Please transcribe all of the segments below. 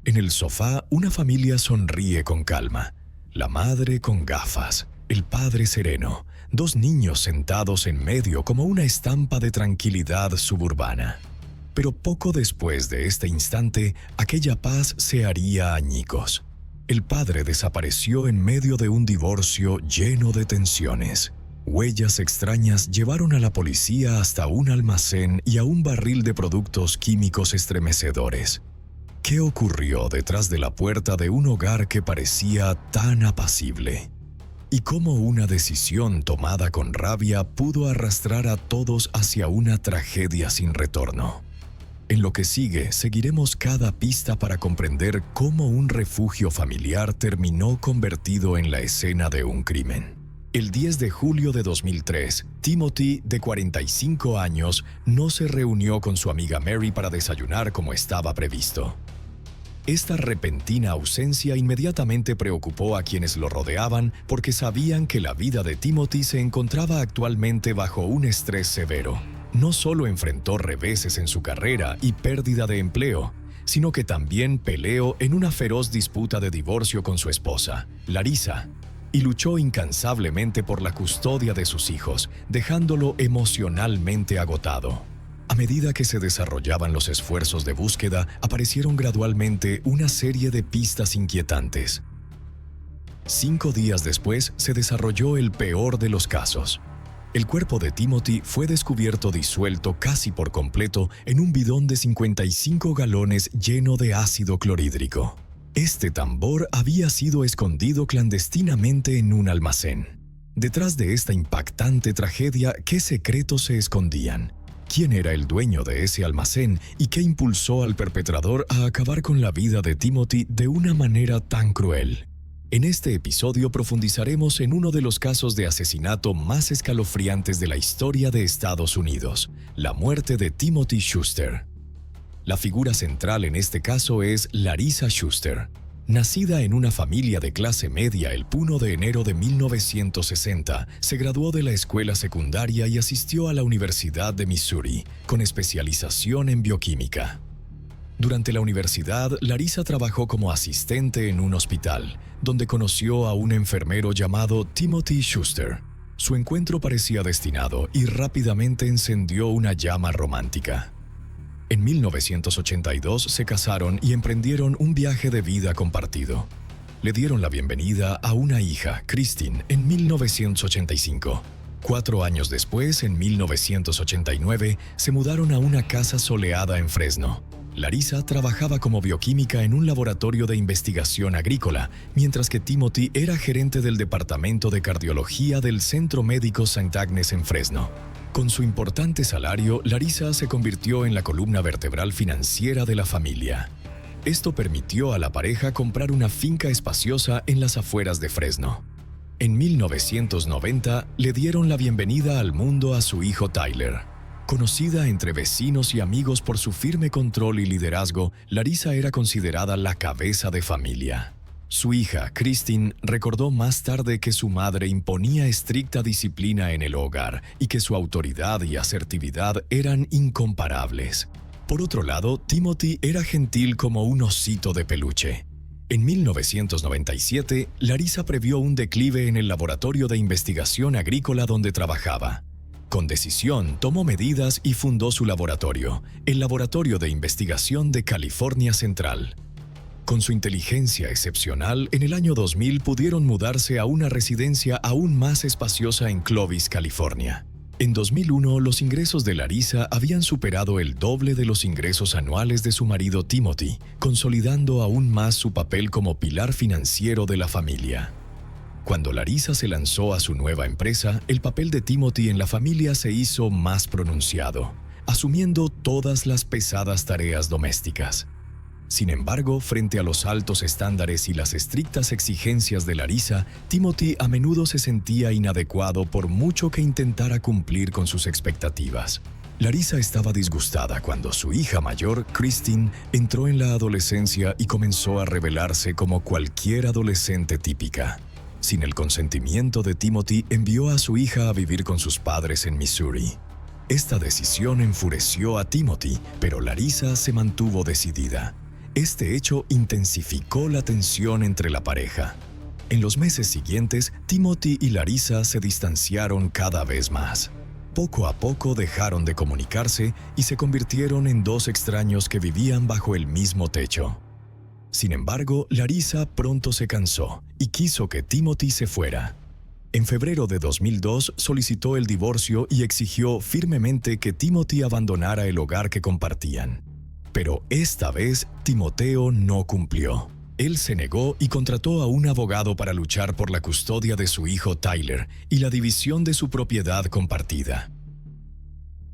En el sofá, una familia sonríe con calma. La madre con gafas, el padre sereno, dos niños sentados en medio como una estampa de tranquilidad suburbana. Pero poco después de este instante, aquella paz se haría añicos. El padre desapareció en medio de un divorcio lleno de tensiones. Huellas extrañas llevaron a la policía hasta un almacén y a un barril de productos químicos estremecedores. ¿Qué ocurrió detrás de la puerta de un hogar que parecía tan apacible? ¿Y cómo una decisión tomada con rabia pudo arrastrar a todos hacia una tragedia sin retorno? En lo que sigue, seguiremos cada pista para comprender cómo un refugio familiar terminó convertido en la escena de un crimen. El 10 de julio de 2003, Timothy, de 45 años, no se reunió con su amiga Mary para desayunar como estaba previsto. Esta repentina ausencia inmediatamente preocupó a quienes lo rodeaban porque sabían que la vida de Timothy se encontraba actualmente bajo un estrés severo. No solo enfrentó reveses en su carrera y pérdida de empleo, sino que también peleó en una feroz disputa de divorcio con su esposa, Larissa, y luchó incansablemente por la custodia de sus hijos, dejándolo emocionalmente agotado. A medida que se desarrollaban los esfuerzos de búsqueda, aparecieron gradualmente una serie de pistas inquietantes. 5 días después se desarrolló el peor de los casos. El cuerpo de Timothy fue descubierto disuelto casi por completo en un bidón de 55 galones lleno de ácido clorhídrico. Este tambor había sido escondido clandestinamente en un almacén. Detrás de esta impactante tragedia, ¿qué secretos se escondían? ¿Quién era el dueño de ese almacén y qué impulsó al perpetrador a acabar con la vida de Timothy de una manera tan cruel? En este episodio profundizaremos en uno de los casos de asesinato más escalofriantes de la historia de Estados Unidos, la muerte de Timothy Schuster. La figura central en este caso es Larissa Schuster. Nacida en una familia de clase media el 1 de enero de 1960, se graduó de la escuela secundaria y asistió a la Universidad de Missouri, con especialización en bioquímica. Durante la universidad, Larissa trabajó como asistente en un hospital, donde conoció a un enfermero llamado Timothy Schuster. Su encuentro parecía destinado y rápidamente encendió una llama romántica. En 1982 se casaron y emprendieron un viaje de vida compartido. Le dieron la bienvenida a una hija, Christine, en 1985. 4 años después, en 1989, se mudaron a una casa soleada en Fresno. Larissa trabajaba como bioquímica en un laboratorio de investigación agrícola, mientras que Timothy era gerente del departamento de cardiología del Centro Médico St. Agnes en Fresno. Con su importante salario, Larissa se convirtió en la columna vertebral financiera de la familia. Esto permitió a la pareja comprar una finca espaciosa en las afueras de Fresno. En 1990, le dieron la bienvenida al mundo a su hijo Tyler. Conocida entre vecinos y amigos por su firme control y liderazgo, Larissa era considerada la cabeza de familia. Su hija, Christine, recordó más tarde que su madre imponía estricta disciplina en el hogar y que su autoridad y asertividad eran incomparables. Por otro lado, Timothy era gentil como un osito de peluche. En 1997, Larissa previó un declive en el laboratorio de investigación agrícola donde trabajaba. Con decisión, tomó medidas y fundó su laboratorio, el Laboratorio de Investigación de California Central. Con su inteligencia excepcional, en el año 2000 pudieron mudarse a una residencia aún más espaciosa en Clovis, California. En 2001, los ingresos de Larissa habían superado el doble de los ingresos anuales de su marido Timothy, consolidando aún más su papel como pilar financiero de la familia. Cuando Larissa se lanzó a su nueva empresa, el papel de Timothy en la familia se hizo más pronunciado, asumiendo todas las pesadas tareas domésticas. Sin embargo, frente a los altos estándares y las estrictas exigencias de Larissa, Timothy a menudo se sentía inadecuado por mucho que intentara cumplir con sus expectativas. Larissa estaba disgustada cuando su hija mayor, Christine, entró en la adolescencia y comenzó a rebelarse como cualquier adolescente típica. Sin el consentimiento de Timothy, envió a su hija a vivir con sus padres en Missouri. Esta decisión enfureció a Timothy, pero Larissa se mantuvo decidida. Este hecho intensificó la tensión entre la pareja. En los meses siguientes, Timothy y Larissa se distanciaron cada vez más. Poco a poco dejaron de comunicarse y se convirtieron en dos extraños que vivían bajo el mismo techo. Sin embargo, Larissa pronto se cansó y quiso que Timothy se fuera. En febrero de 2002 solicitó el divorcio y exigió firmemente que Timothy abandonara el hogar que compartían. Pero esta vez, Timoteo no cumplió. Él se negó y contrató a un abogado para luchar por la custodia de su hijo Tyler y la división de su propiedad compartida.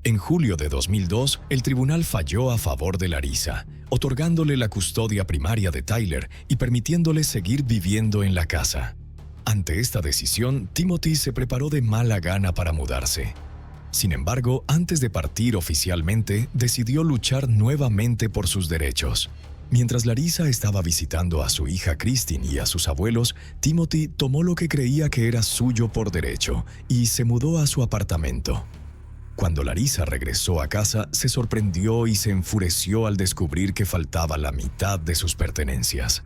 En julio de 2002, el tribunal falló a favor de Larissa, otorgándole la custodia primaria de Tyler y permitiéndole seguir viviendo en la casa. Ante esta decisión, Timothy se preparó de mala gana para mudarse. Sin embargo, antes de partir oficialmente, decidió luchar nuevamente por sus derechos. Mientras Larissa estaba visitando a su hija Christine y a sus abuelos, Timothy tomó lo que creía que era suyo por derecho y se mudó a su apartamento. Cuando Larissa regresó a casa, se sorprendió y se enfureció al descubrir que faltaba la mitad de sus pertenencias.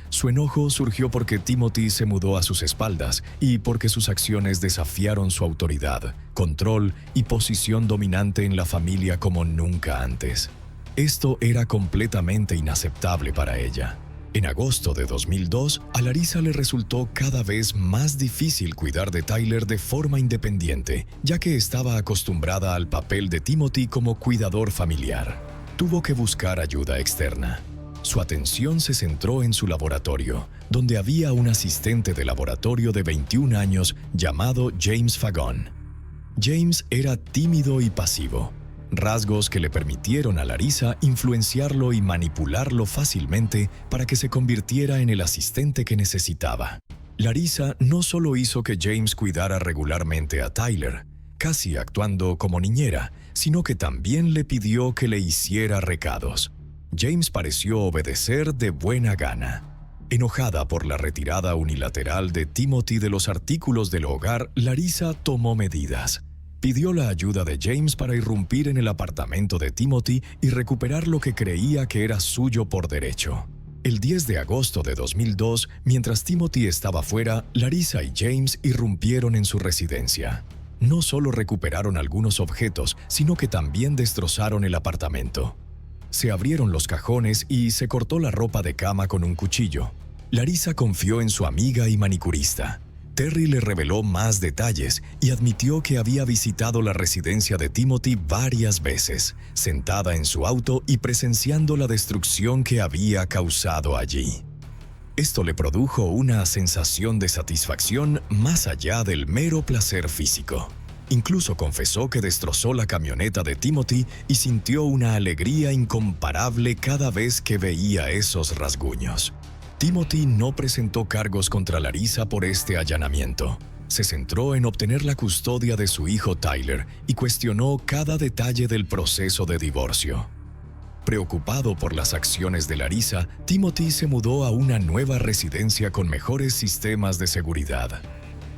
Su enojo surgió porque Timothy se mudó a sus espaldas y porque sus acciones desafiaron su autoridad, control y posición dominante en la familia como nunca antes. Esto era completamente inaceptable para ella. En agosto de 2002, a Larissa le resultó cada vez más difícil cuidar de Tyler de forma independiente, ya que estaba acostumbrada al papel de Timothy como cuidador familiar. Tuvo que buscar ayuda externa. Su atención se centró en su laboratorio, donde había un asistente de laboratorio de 21 años llamado James Fagon. James era tímido y pasivo, rasgos que le permitieron a Larissa influenciarlo y manipularlo fácilmente para que se convirtiera en el asistente que necesitaba. Larissa no solo hizo que James cuidara regularmente a Tyler, casi actuando como niñera, sino que también le pidió que le hiciera recados. James pareció obedecer de buena gana. Enojada por la retirada unilateral de Timothy de los artículos del hogar, Larissa tomó medidas. Pidió la ayuda de James para irrumpir en el apartamento de Timothy y recuperar lo que creía que era suyo por derecho. El 10 de agosto de 2002, mientras Timothy estaba fuera, Larissa y James irrumpieron en su residencia. No solo recuperaron algunos objetos, sino que también destrozaron el apartamento. Se abrieron los cajones y se cortó la ropa de cama con un cuchillo. Larissa confió en su amiga y manicurista. Terry le reveló más detalles y admitió que había visitado la residencia de Timothy varias veces, sentada en su auto y presenciando la destrucción que había causado allí. Esto le produjo una sensación de satisfacción más allá del mero placer físico. Incluso confesó que destrozó la camioneta de Timothy y sintió una alegría incomparable cada vez que veía esos rasguños. Timothy no presentó cargos contra Larissa por este allanamiento. Se centró en obtener la custodia de su hijo Tyler y cuestionó cada detalle del proceso de divorcio. Preocupado por las acciones de Larissa, Timothy se mudó a una nueva residencia con mejores sistemas de seguridad.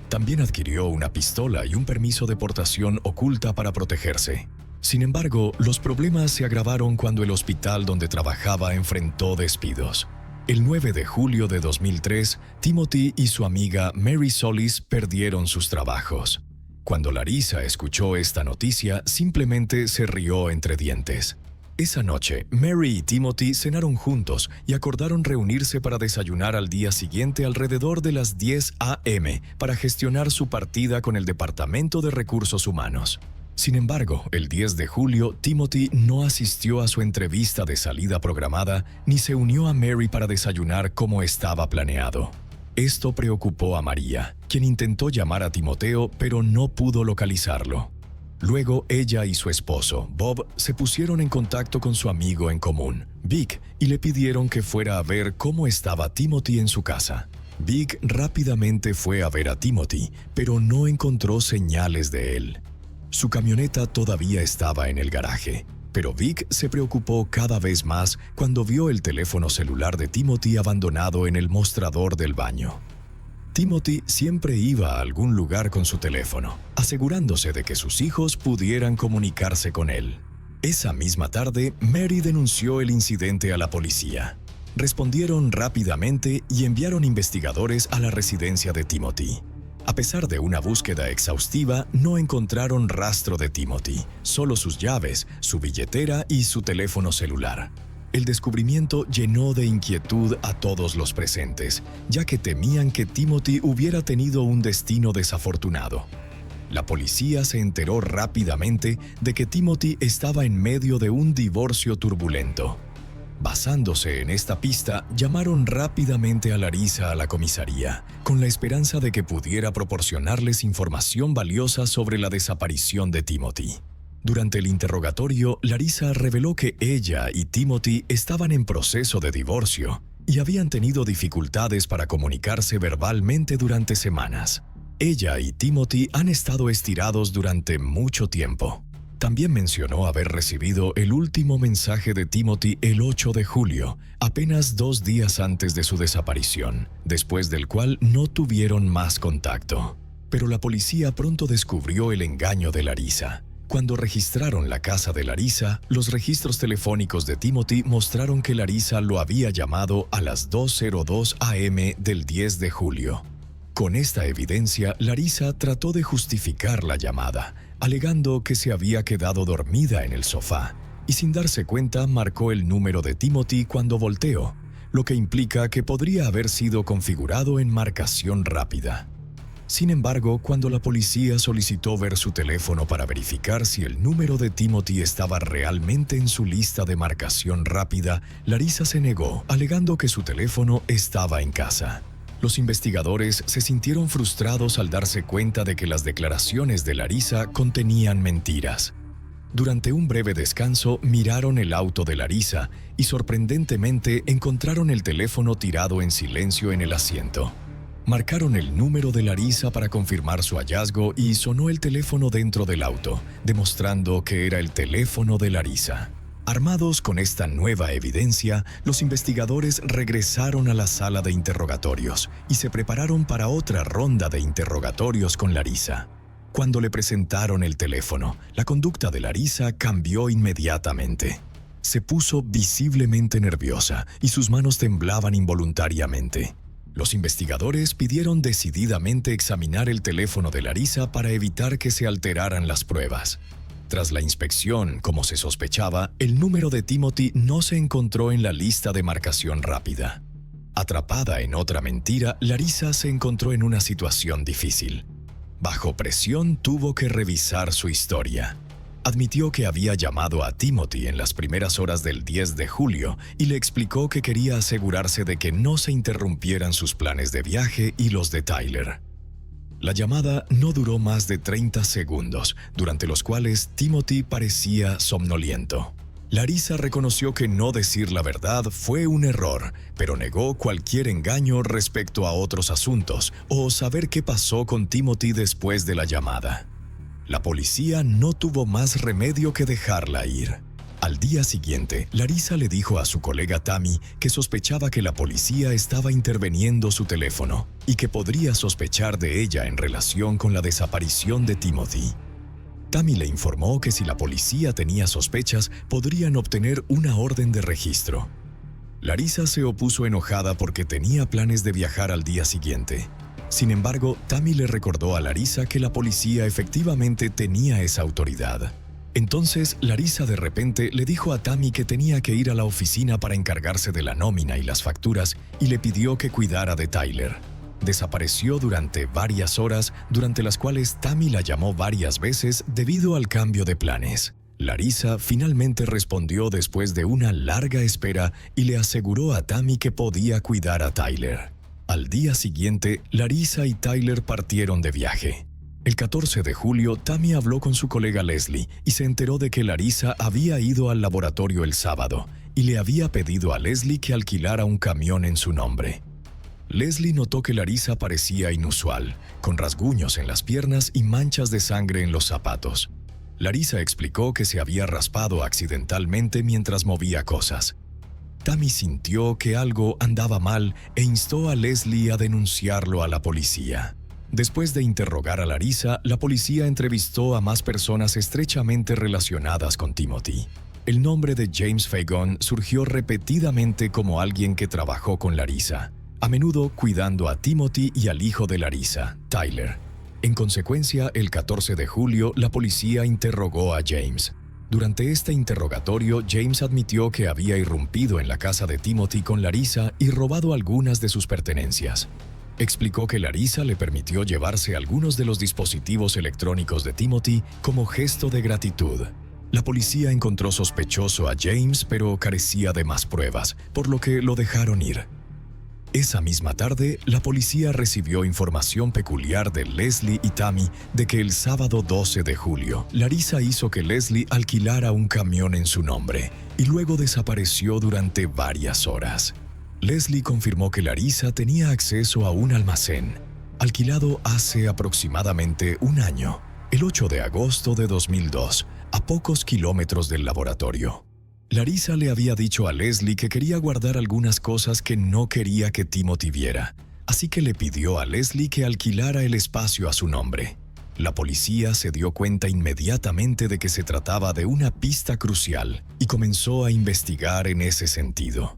También adquirió una pistola y un permiso de portación oculta para protegerse. Sin embargo, los problemas se agravaron cuando el hospital donde trabajaba enfrentó despidos. El 9 de julio de 2003, Timothy y su amiga Mary Solis perdieron sus trabajos. Cuando Larissa escuchó esta noticia, simplemente se rió entre dientes. Esa noche, Mary y Timothy cenaron juntos y acordaron reunirse para desayunar al día siguiente alrededor de las 10 a.m. para gestionar su partida con el Departamento de Recursos Humanos. Sin embargo, el 10 de julio, Timothy no asistió a su entrevista de salida programada ni se unió a Mary para desayunar como estaba planeado. Esto preocupó a María, quien intentó llamar a Timoteo pero no pudo localizarlo. Luego, ella y su esposo, Bob, se pusieron en contacto con su amigo en común, Vic, y le pidieron que fuera a ver cómo estaba Timothy en su casa. Vic rápidamente fue a ver a Timothy, pero no encontró señales de él. Su camioneta todavía estaba en el garaje, pero Vic se preocupó cada vez más cuando vio el teléfono celular de Timothy abandonado en el mostrador del baño. Timothy siempre iba a algún lugar con su teléfono, asegurándose de que sus hijos pudieran comunicarse con él. Esa misma tarde, Mary denunció el incidente a la policía. Respondieron rápidamente y enviaron investigadores a la residencia de Timothy. A pesar de una búsqueda exhaustiva, no encontraron rastro de Timothy, solo sus llaves, su billetera y su teléfono celular. El descubrimiento llenó de inquietud a todos los presentes, ya que temían que Timothy hubiera tenido un destino desafortunado. La policía se enteró rápidamente de que Timothy estaba en medio de un divorcio turbulento. Basándose en esta pista, llamaron rápidamente a Larissa a la comisaría, con la esperanza de que pudiera proporcionarles información valiosa sobre la desaparición de Timothy. Durante el interrogatorio, Larissa reveló que ella y Timothy estaban en proceso de divorcio y habían tenido dificultades para comunicarse verbalmente durante semanas. Ella y Timothy han estado estirados durante mucho tiempo. También mencionó haber recibido el último mensaje de Timothy el 8 de julio, apenas 2 días antes de su desaparición, después del cual no tuvieron más contacto. Pero la policía pronto descubrió el engaño de Larissa. Cuando registraron la casa de Larissa, los registros telefónicos de Timothy mostraron que Larissa lo había llamado a las 2:02 a.m. del 10 de julio. Con esta evidencia, Larissa trató de justificar la llamada, alegando que se había quedado dormida en el sofá, y sin darse cuenta marcó el número de Timothy cuando volteó, lo que implica que podría haber sido configurado en marcación rápida. Sin embargo, cuando la policía solicitó ver su teléfono para verificar si el número de Timothy estaba realmente en su lista de marcación rápida, Larissa se negó, alegando que su teléfono estaba en casa. Los investigadores se sintieron frustrados al darse cuenta de que las declaraciones de Larissa contenían mentiras. Durante un breve descanso, miraron el auto de Larissa y sorprendentemente encontraron el teléfono tirado en silencio en el asiento. Marcaron el número de Larissa para confirmar su hallazgo y sonó el teléfono dentro del auto, demostrando que era el teléfono de Larissa. Armados con esta nueva evidencia, los investigadores regresaron a la sala de interrogatorios y se prepararon para otra ronda de interrogatorios con Larissa. Cuando le presentaron el teléfono, la conducta de Larissa cambió inmediatamente. Se puso visiblemente nerviosa y sus manos temblaban involuntariamente. Los investigadores pidieron decididamente examinar el teléfono de Larissa para evitar que se alteraran las pruebas. Tras la inspección, como se sospechaba, el número de Timothy no se encontró en la lista de marcación rápida. Atrapada en otra mentira, Larissa se encontró en una situación difícil. Bajo presión, tuvo que revisar su historia. Admitió que había llamado a Timothy en las primeras horas del 10 de julio y le explicó que quería asegurarse de que no se interrumpieran sus planes de viaje y los de Tyler. La llamada no duró más de 30 segundos, durante los cuales Timothy parecía somnoliento. Larissa reconoció que no decir la verdad fue un error, pero negó cualquier engaño respecto a otros asuntos o saber qué pasó con Timothy después de la llamada. La policía no tuvo más remedio que dejarla ir. Al día siguiente, Larissa le dijo a su colega Tammy que sospechaba que la policía estaba interviniendo su teléfono y que podría sospechar de ella en relación con la desaparición de Timothy. Tammy le informó que si la policía tenía sospechas, podrían obtener una orden de registro. Larissa se opuso enojada porque tenía planes de viajar al día siguiente. Sin embargo, Tammy le recordó a Larissa que la policía efectivamente tenía esa autoridad. Entonces, Larissa de repente le dijo a Tammy que tenía que ir a la oficina para encargarse de la nómina y las facturas y le pidió que cuidara de Tyler. Desapareció durante varias horas, durante las cuales Tammy la llamó varias veces debido al cambio de planes. Larissa finalmente respondió después de una larga espera y le aseguró a Tammy que podía cuidar a Tyler. Al día siguiente, Larissa y Tyler partieron de viaje. El 14 de julio, Tammy habló con su colega Leslie y se enteró de que Larissa había ido al laboratorio el sábado y le había pedido a Leslie que alquilara un camión en su nombre. Leslie notó que Larissa parecía inusual, con rasguños en las piernas y manchas de sangre en los zapatos. Larissa explicó que se había raspado accidentalmente mientras movía cosas. Tammy sintió que algo andaba mal e instó a Leslie a denunciarlo a la policía. Después de interrogar a Larissa, la policía entrevistó a más personas estrechamente relacionadas con Timothy. El nombre de James Fagon surgió repetidamente como alguien que trabajó con Larissa, a menudo cuidando a Timothy y al hijo de Larissa, Tyler. En consecuencia, el 14 de julio, la policía interrogó a James. Durante este interrogatorio, James admitió que había irrumpido en la casa de Timothy con Larissa y robado algunas de sus pertenencias. Explicó que Larissa le permitió llevarse algunos de los dispositivos electrónicos de Timothy como gesto de gratitud. La policía encontró sospechoso a James, pero carecía de más pruebas, por lo que lo dejaron ir. Esa misma tarde, la policía recibió información peculiar de Leslie y Tammy de que el sábado 12 de julio, Larissa hizo que Leslie alquilara un camión en su nombre y luego desapareció durante varias horas. Leslie confirmó que Larissa tenía acceso a un almacén, alquilado hace aproximadamente un año, el 8 de agosto de 2002, a pocos kilómetros del laboratorio. Larissa le había dicho a Leslie que quería guardar algunas cosas que no quería que Timothy viera, así que le pidió a Leslie que alquilara el espacio a su nombre. La policía se dio cuenta inmediatamente de que se trataba de una pista crucial y comenzó a investigar en ese sentido.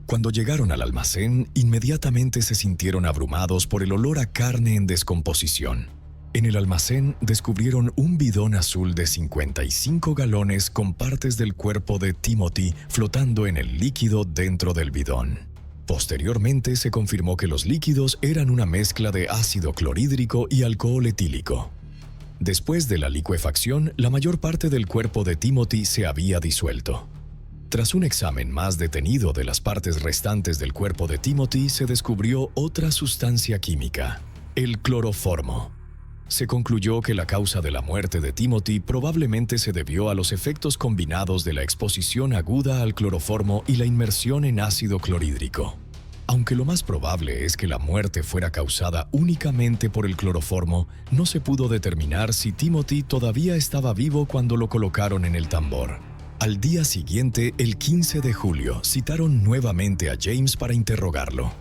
Cuando llegaron al almacén, inmediatamente se sintieron abrumados por el olor a carne en descomposición. En el almacén descubrieron un bidón azul de 55 galones con partes del cuerpo de Timothy flotando en el líquido dentro del bidón. Posteriormente se confirmó que los líquidos eran una mezcla de ácido clorhídrico y alcohol etílico. Después de la licuefacción, la mayor parte del cuerpo de Timothy se había disuelto. Tras un examen más detenido de las partes restantes del cuerpo de Timothy, se descubrió otra sustancia química, el cloroformo. Se concluyó que la causa de la muerte de Timothy probablemente se debió a los efectos combinados de la exposición aguda al cloroformo y la inmersión en ácido clorhídrico. Aunque lo más probable es que la muerte fuera causada únicamente por el cloroformo, no se pudo determinar si Timothy todavía estaba vivo cuando lo colocaron en el tambor. Al día siguiente, el 15 de julio, citaron nuevamente a James para interrogarlo.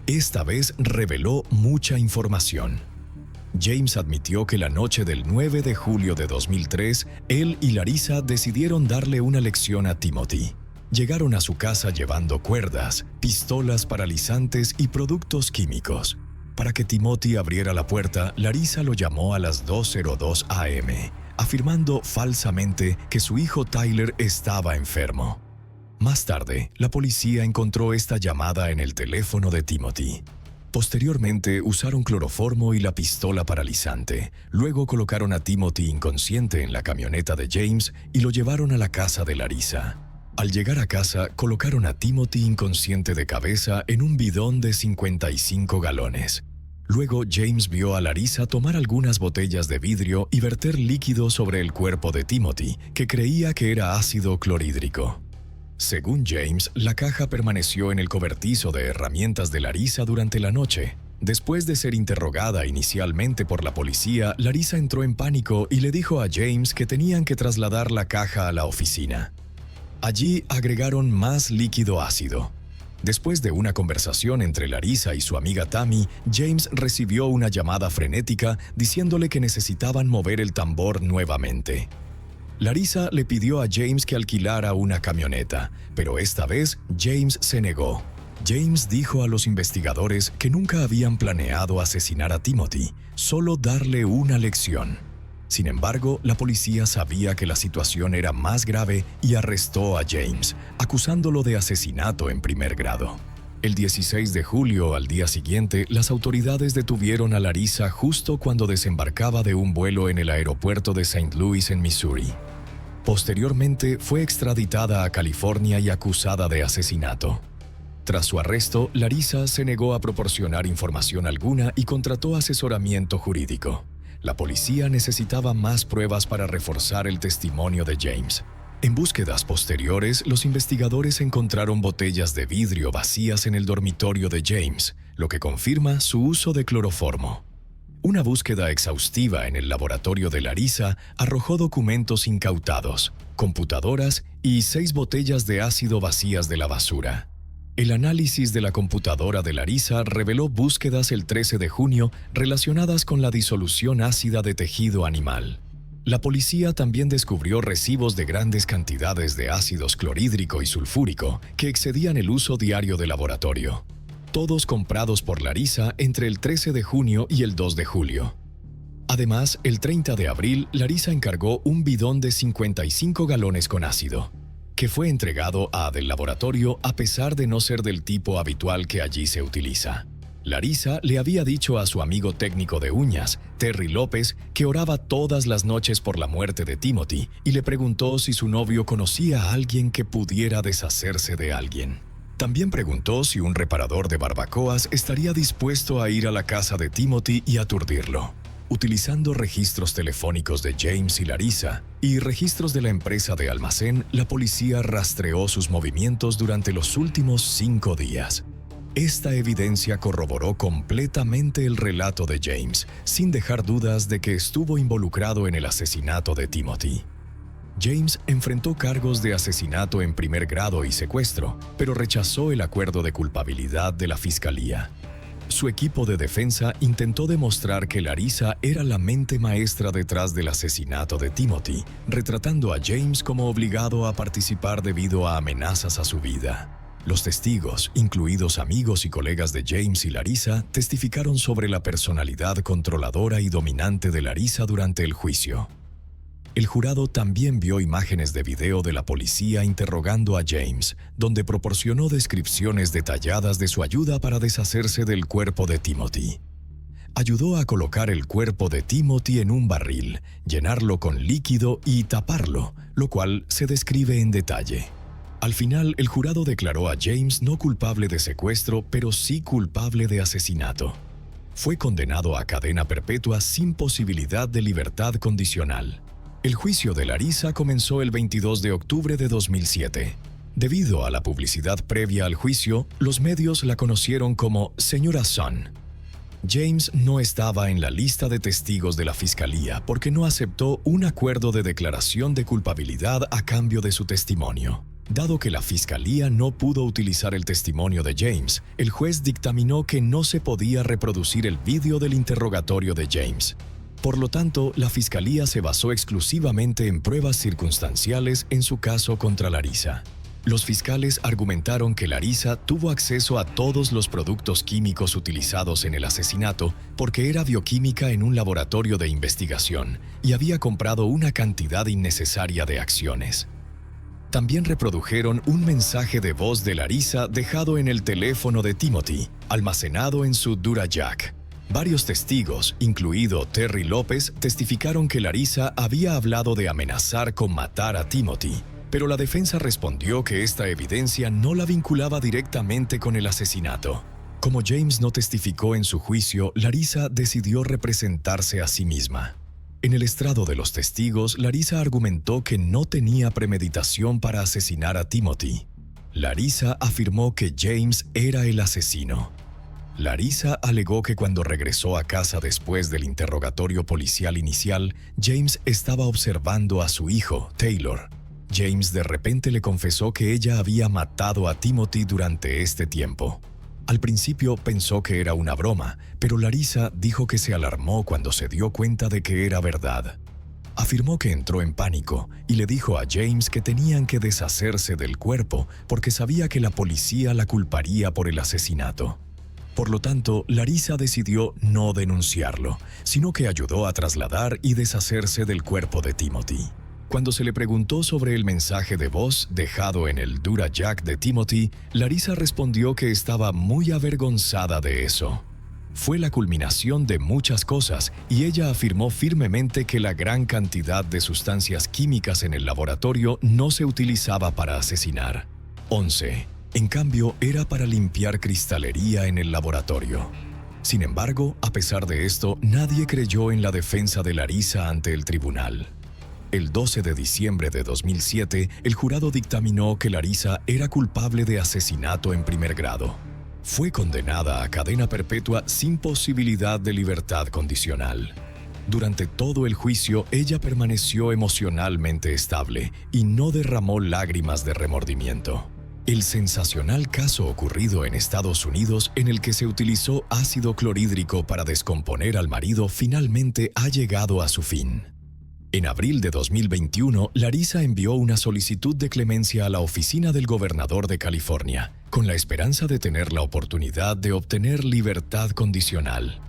Esta vez reveló mucha información. James admitió que la noche del 9 de julio de 2003, él y Larissa decidieron darle una lección a Timothy. Llegaron a su casa llevando cuerdas, pistolas paralizantes y productos químicos. Para que Timothy abriera la puerta, Larissa lo llamó a las 2:02 a.m., afirmando falsamente que su hijo Tyler estaba enfermo. Más tarde, la policía encontró esta llamada en el teléfono de Timothy. Posteriormente, usaron cloroformo y la pistola paralizante. Luego colocaron a Timothy inconsciente en la camioneta de James y lo llevaron a la casa de Larissa. Al llegar a casa, colocaron a Timothy inconsciente de cabeza en un bidón de 55 galones. Luego, James vio a Larissa tomar algunas botellas de vidrio y verter líquido sobre el cuerpo de Timothy, que creía que era ácido clorhídrico. Según James, la caja permaneció en el cobertizo de herramientas de Larissa durante la noche. Después de ser interrogada inicialmente por la policía, Larissa entró en pánico y le dijo a James que tenían que trasladar la caja a la oficina. Allí agregaron más líquido ácido. Después de una conversación entre Larissa y su amiga Tammy, James recibió una llamada frenética diciéndole que necesitaban mover el tambor nuevamente. Larissa le pidió a James que alquilara una camioneta, pero esta vez James se negó. James dijo a los investigadores que nunca habían planeado asesinar a Timothy, solo darle una lección. Sin embargo, la policía sabía que la situación era más grave y arrestó a James, acusándolo de asesinato en primer grado. El 16 de julio, al día siguiente, las autoridades detuvieron a Larissa justo cuando desembarcaba de un vuelo en el aeropuerto de St. Louis, en Missouri. Posteriormente, fue extraditada a California y acusada de asesinato. Tras su arresto, Larissa se negó a proporcionar información alguna y contrató asesoramiento jurídico. La policía necesitaba más pruebas para reforzar el testimonio de James. En búsquedas posteriores, los investigadores encontraron botellas de vidrio vacías en el dormitorio de James, lo que confirma su uso de cloroformo. Una búsqueda exhaustiva en el laboratorio de Larissa arrojó documentos incautados, computadoras y 6 botellas de ácido vacías de la basura. El análisis de la computadora de Larissa reveló búsquedas el 13 de junio relacionadas con la disolución ácida de tejido animal. La policía también descubrió recibos de grandes cantidades de ácidos clorhídrico y sulfúrico que excedían el uso diario del laboratorio, todos comprados por Larissa entre el 13 de junio y el 2 de julio. Además, el 30 de abril, Larissa encargó un bidón de 55 galones con ácido, que fue entregado del laboratorio a pesar de no ser del tipo habitual que allí se utiliza. Larissa le había dicho a su amigo técnico de uñas, Terry López, que oraba todas las noches por la muerte de Timothy y le preguntó si su novio conocía a alguien que pudiera deshacerse de alguien. También preguntó si un reparador de barbacoas estaría dispuesto a ir a la casa de Timothy y aturdirlo. Utilizando registros telefónicos de James y Larissa y registros de la empresa de almacén, la policía rastreó sus movimientos durante los últimos 5 días. Esta evidencia corroboró completamente el relato de James, sin dejar dudas de que estuvo involucrado en el asesinato de Timothy. James enfrentó cargos de asesinato en primer grado y secuestro, pero rechazó el acuerdo de culpabilidad de la fiscalía. Su equipo de defensa intentó demostrar que Larissa era la mente maestra detrás del asesinato de Timothy, retratando a James como obligado a participar debido a amenazas a su vida. Los testigos, incluidos amigos y colegas de James y Larissa, testificaron sobre la personalidad controladora y dominante de Larissa durante el juicio. El jurado también vio imágenes de video de la policía interrogando a James, donde proporcionó descripciones detalladas de su ayuda para deshacerse del cuerpo de Timothy. Ayudó a colocar el cuerpo de Timothy en un barril, llenarlo con líquido y taparlo, lo cual se describe en detalle. Al final, el jurado declaró a James no culpable de secuestro, pero sí culpable de asesinato. Fue condenado a cadena perpetua sin posibilidad de libertad condicional. El juicio de Larissa comenzó el 22 de octubre de 2007. Debido a la publicidad previa al juicio, los medios la conocieron como Señora Sun. James no estaba en la lista de testigos de la fiscalía porque no aceptó un acuerdo de declaración de culpabilidad a cambio de su testimonio. Dado que la fiscalía no pudo utilizar el testimonio de James, el juez dictaminó que no se podía reproducir el vídeo del interrogatorio de James. Por lo tanto, la fiscalía se basó exclusivamente en pruebas circunstanciales en su caso contra Larissa. Los fiscales argumentaron que Larissa tuvo acceso a todos los productos químicos utilizados en el asesinato porque era bioquímica en un laboratorio de investigación y había comprado una cantidad innecesaria de acciones. También reprodujeron un mensaje de voz de Larissa dejado en el teléfono de Timothy, almacenado en su DuraJack. Varios testigos, incluido Terry López, testificaron que Larissa había hablado de amenazar con matar a Timothy, pero la defensa respondió que esta evidencia no la vinculaba directamente con el asesinato. Como James no testificó en su juicio, Larissa decidió representarse a sí misma. En el estrado de los testigos, Larissa argumentó que no tenía premeditación para asesinar a Timothy. Larissa afirmó que James era el asesino. Larissa alegó que cuando regresó a casa después del interrogatorio policial inicial, James estaba observando a su hijo, Taylor. James de repente le confesó que ella había matado a Timothy durante este tiempo. Al principio pensó que era una broma, pero Larissa dijo que se alarmó cuando se dio cuenta de que era verdad. Afirmó que entró en pánico y le dijo a James que tenían que deshacerse del cuerpo porque sabía que la policía la culparía por el asesinato. Por lo tanto, Larissa decidió no denunciarlo, sino que ayudó a trasladar y deshacerse del cuerpo de Timothy. Cuando se le preguntó sobre el mensaje de voz dejado en el DuraJack de Timothy, Larissa respondió que estaba muy avergonzada de eso. Fue la culminación de muchas cosas y ella afirmó firmemente que la gran cantidad de sustancias químicas en el laboratorio no se utilizaba para asesinar. 11. En cambio, era para limpiar cristalería en el laboratorio. Sin embargo, a pesar de esto, nadie creyó en la defensa de Larissa ante el tribunal. El 12 de diciembre de 2007, el jurado dictaminó que Larissa era culpable de asesinato en primer grado. Fue condenada a cadena perpetua sin posibilidad de libertad condicional. Durante todo el juicio, ella permaneció emocionalmente estable y no derramó lágrimas de remordimiento. El sensacional caso ocurrido en Estados Unidos en el que se utilizó ácido clorhídrico para descomponer al marido finalmente ha llegado a su fin. En abril de 2021, Larissa envió una solicitud de clemencia a la oficina del gobernador de California, con la esperanza de tener la oportunidad de obtener libertad condicional.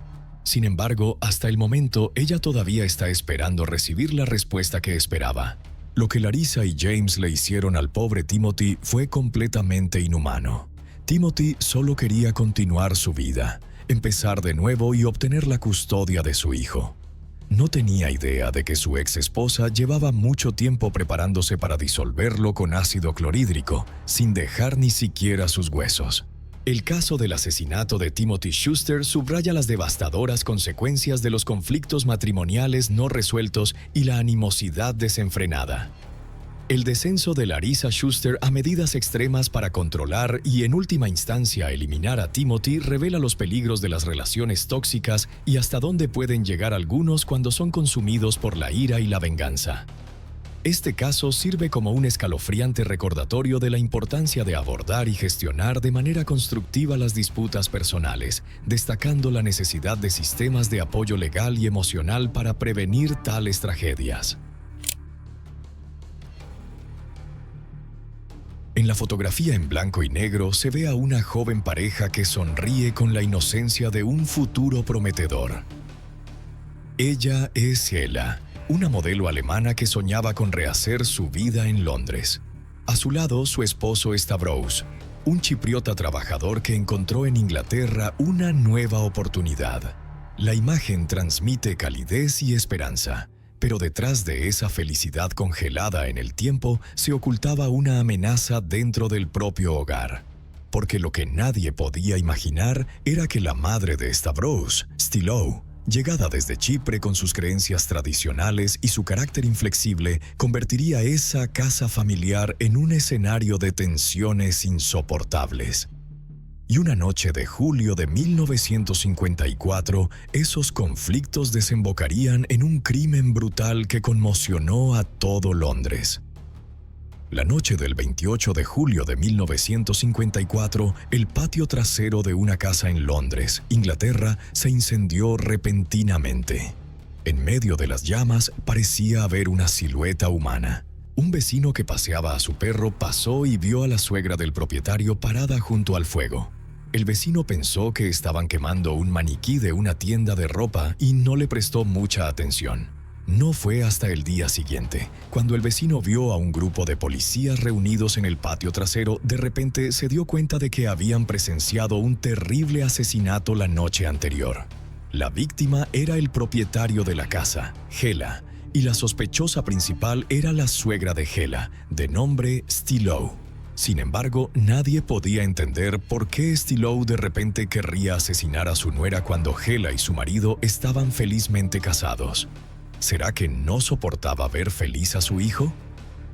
Sin embargo, hasta el momento, ella todavía está esperando recibir la respuesta que esperaba. Lo que Larissa y James le hicieron al pobre Timothy fue completamente inhumano. Timothy solo quería continuar su vida, empezar de nuevo y obtener la custodia de su hijo. No tenía idea de que su ex esposa llevaba mucho tiempo preparándose para disolverlo con ácido clorhídrico, sin dejar ni siquiera sus huesos. El caso del asesinato de Timothy Schuster subraya las devastadoras consecuencias de los conflictos matrimoniales no resueltos y la animosidad desenfrenada. El descenso de Larissa Schuster a medidas extremas para controlar y, en última instancia, eliminar a Timothy revela los peligros de las relaciones tóxicas y hasta dónde pueden llegar algunos cuando son consumidos por la ira y la venganza. Este caso sirve como un escalofriante recordatorio de la importancia de abordar y gestionar de manera constructiva las disputas personales, destacando la necesidad de sistemas de apoyo legal y emocional para prevenir tales tragedias. En la fotografía en blanco y negro se ve a una joven pareja que sonríe con la inocencia de un futuro prometedor. Ella es Hela, una modelo alemana que soñaba con rehacer su vida en Londres. A su lado, su esposo Stavros, un chipriota trabajador que encontró en Inglaterra una nueva oportunidad. La imagen transmite calidez y esperanza, pero detrás de esa felicidad congelada en el tiempo se ocultaba una amenaza dentro del propio hogar. Porque lo que nadie podía imaginar era que la madre de Stavros, Stilo, llegada desde Chipre con sus creencias tradicionales y su carácter inflexible, convertiría esa casa familiar en un escenario de tensiones insoportables. Y una noche de julio de 1954, esos conflictos desembocarían en un crimen brutal que conmocionó a todo Londres. La noche del 28 de julio de 1954, el patio trasero de una casa en Londres, Inglaterra, se incendió repentinamente. En medio de las llamas parecía haber una silueta humana. Un vecino que paseaba a su perro pasó y vio a la suegra del propietario parada junto al fuego. El vecino pensó que estaban quemando un maniquí de una tienda de ropa y no le prestó mucha atención. No fue hasta el día siguiente, cuando el vecino vio a un grupo de policías reunidos en el patio trasero, de repente se dio cuenta de que habían presenciado un terrible asesinato la noche anterior. La víctima era el propietario de la casa, Hela, y la sospechosa principal era la suegra de Hela, de nombre Stilo. Sin embargo, nadie podía entender por qué Stilo de repente querría asesinar a su nuera cuando Hela y su marido estaban felizmente casados. ¿Será que no soportaba ver feliz a su hijo?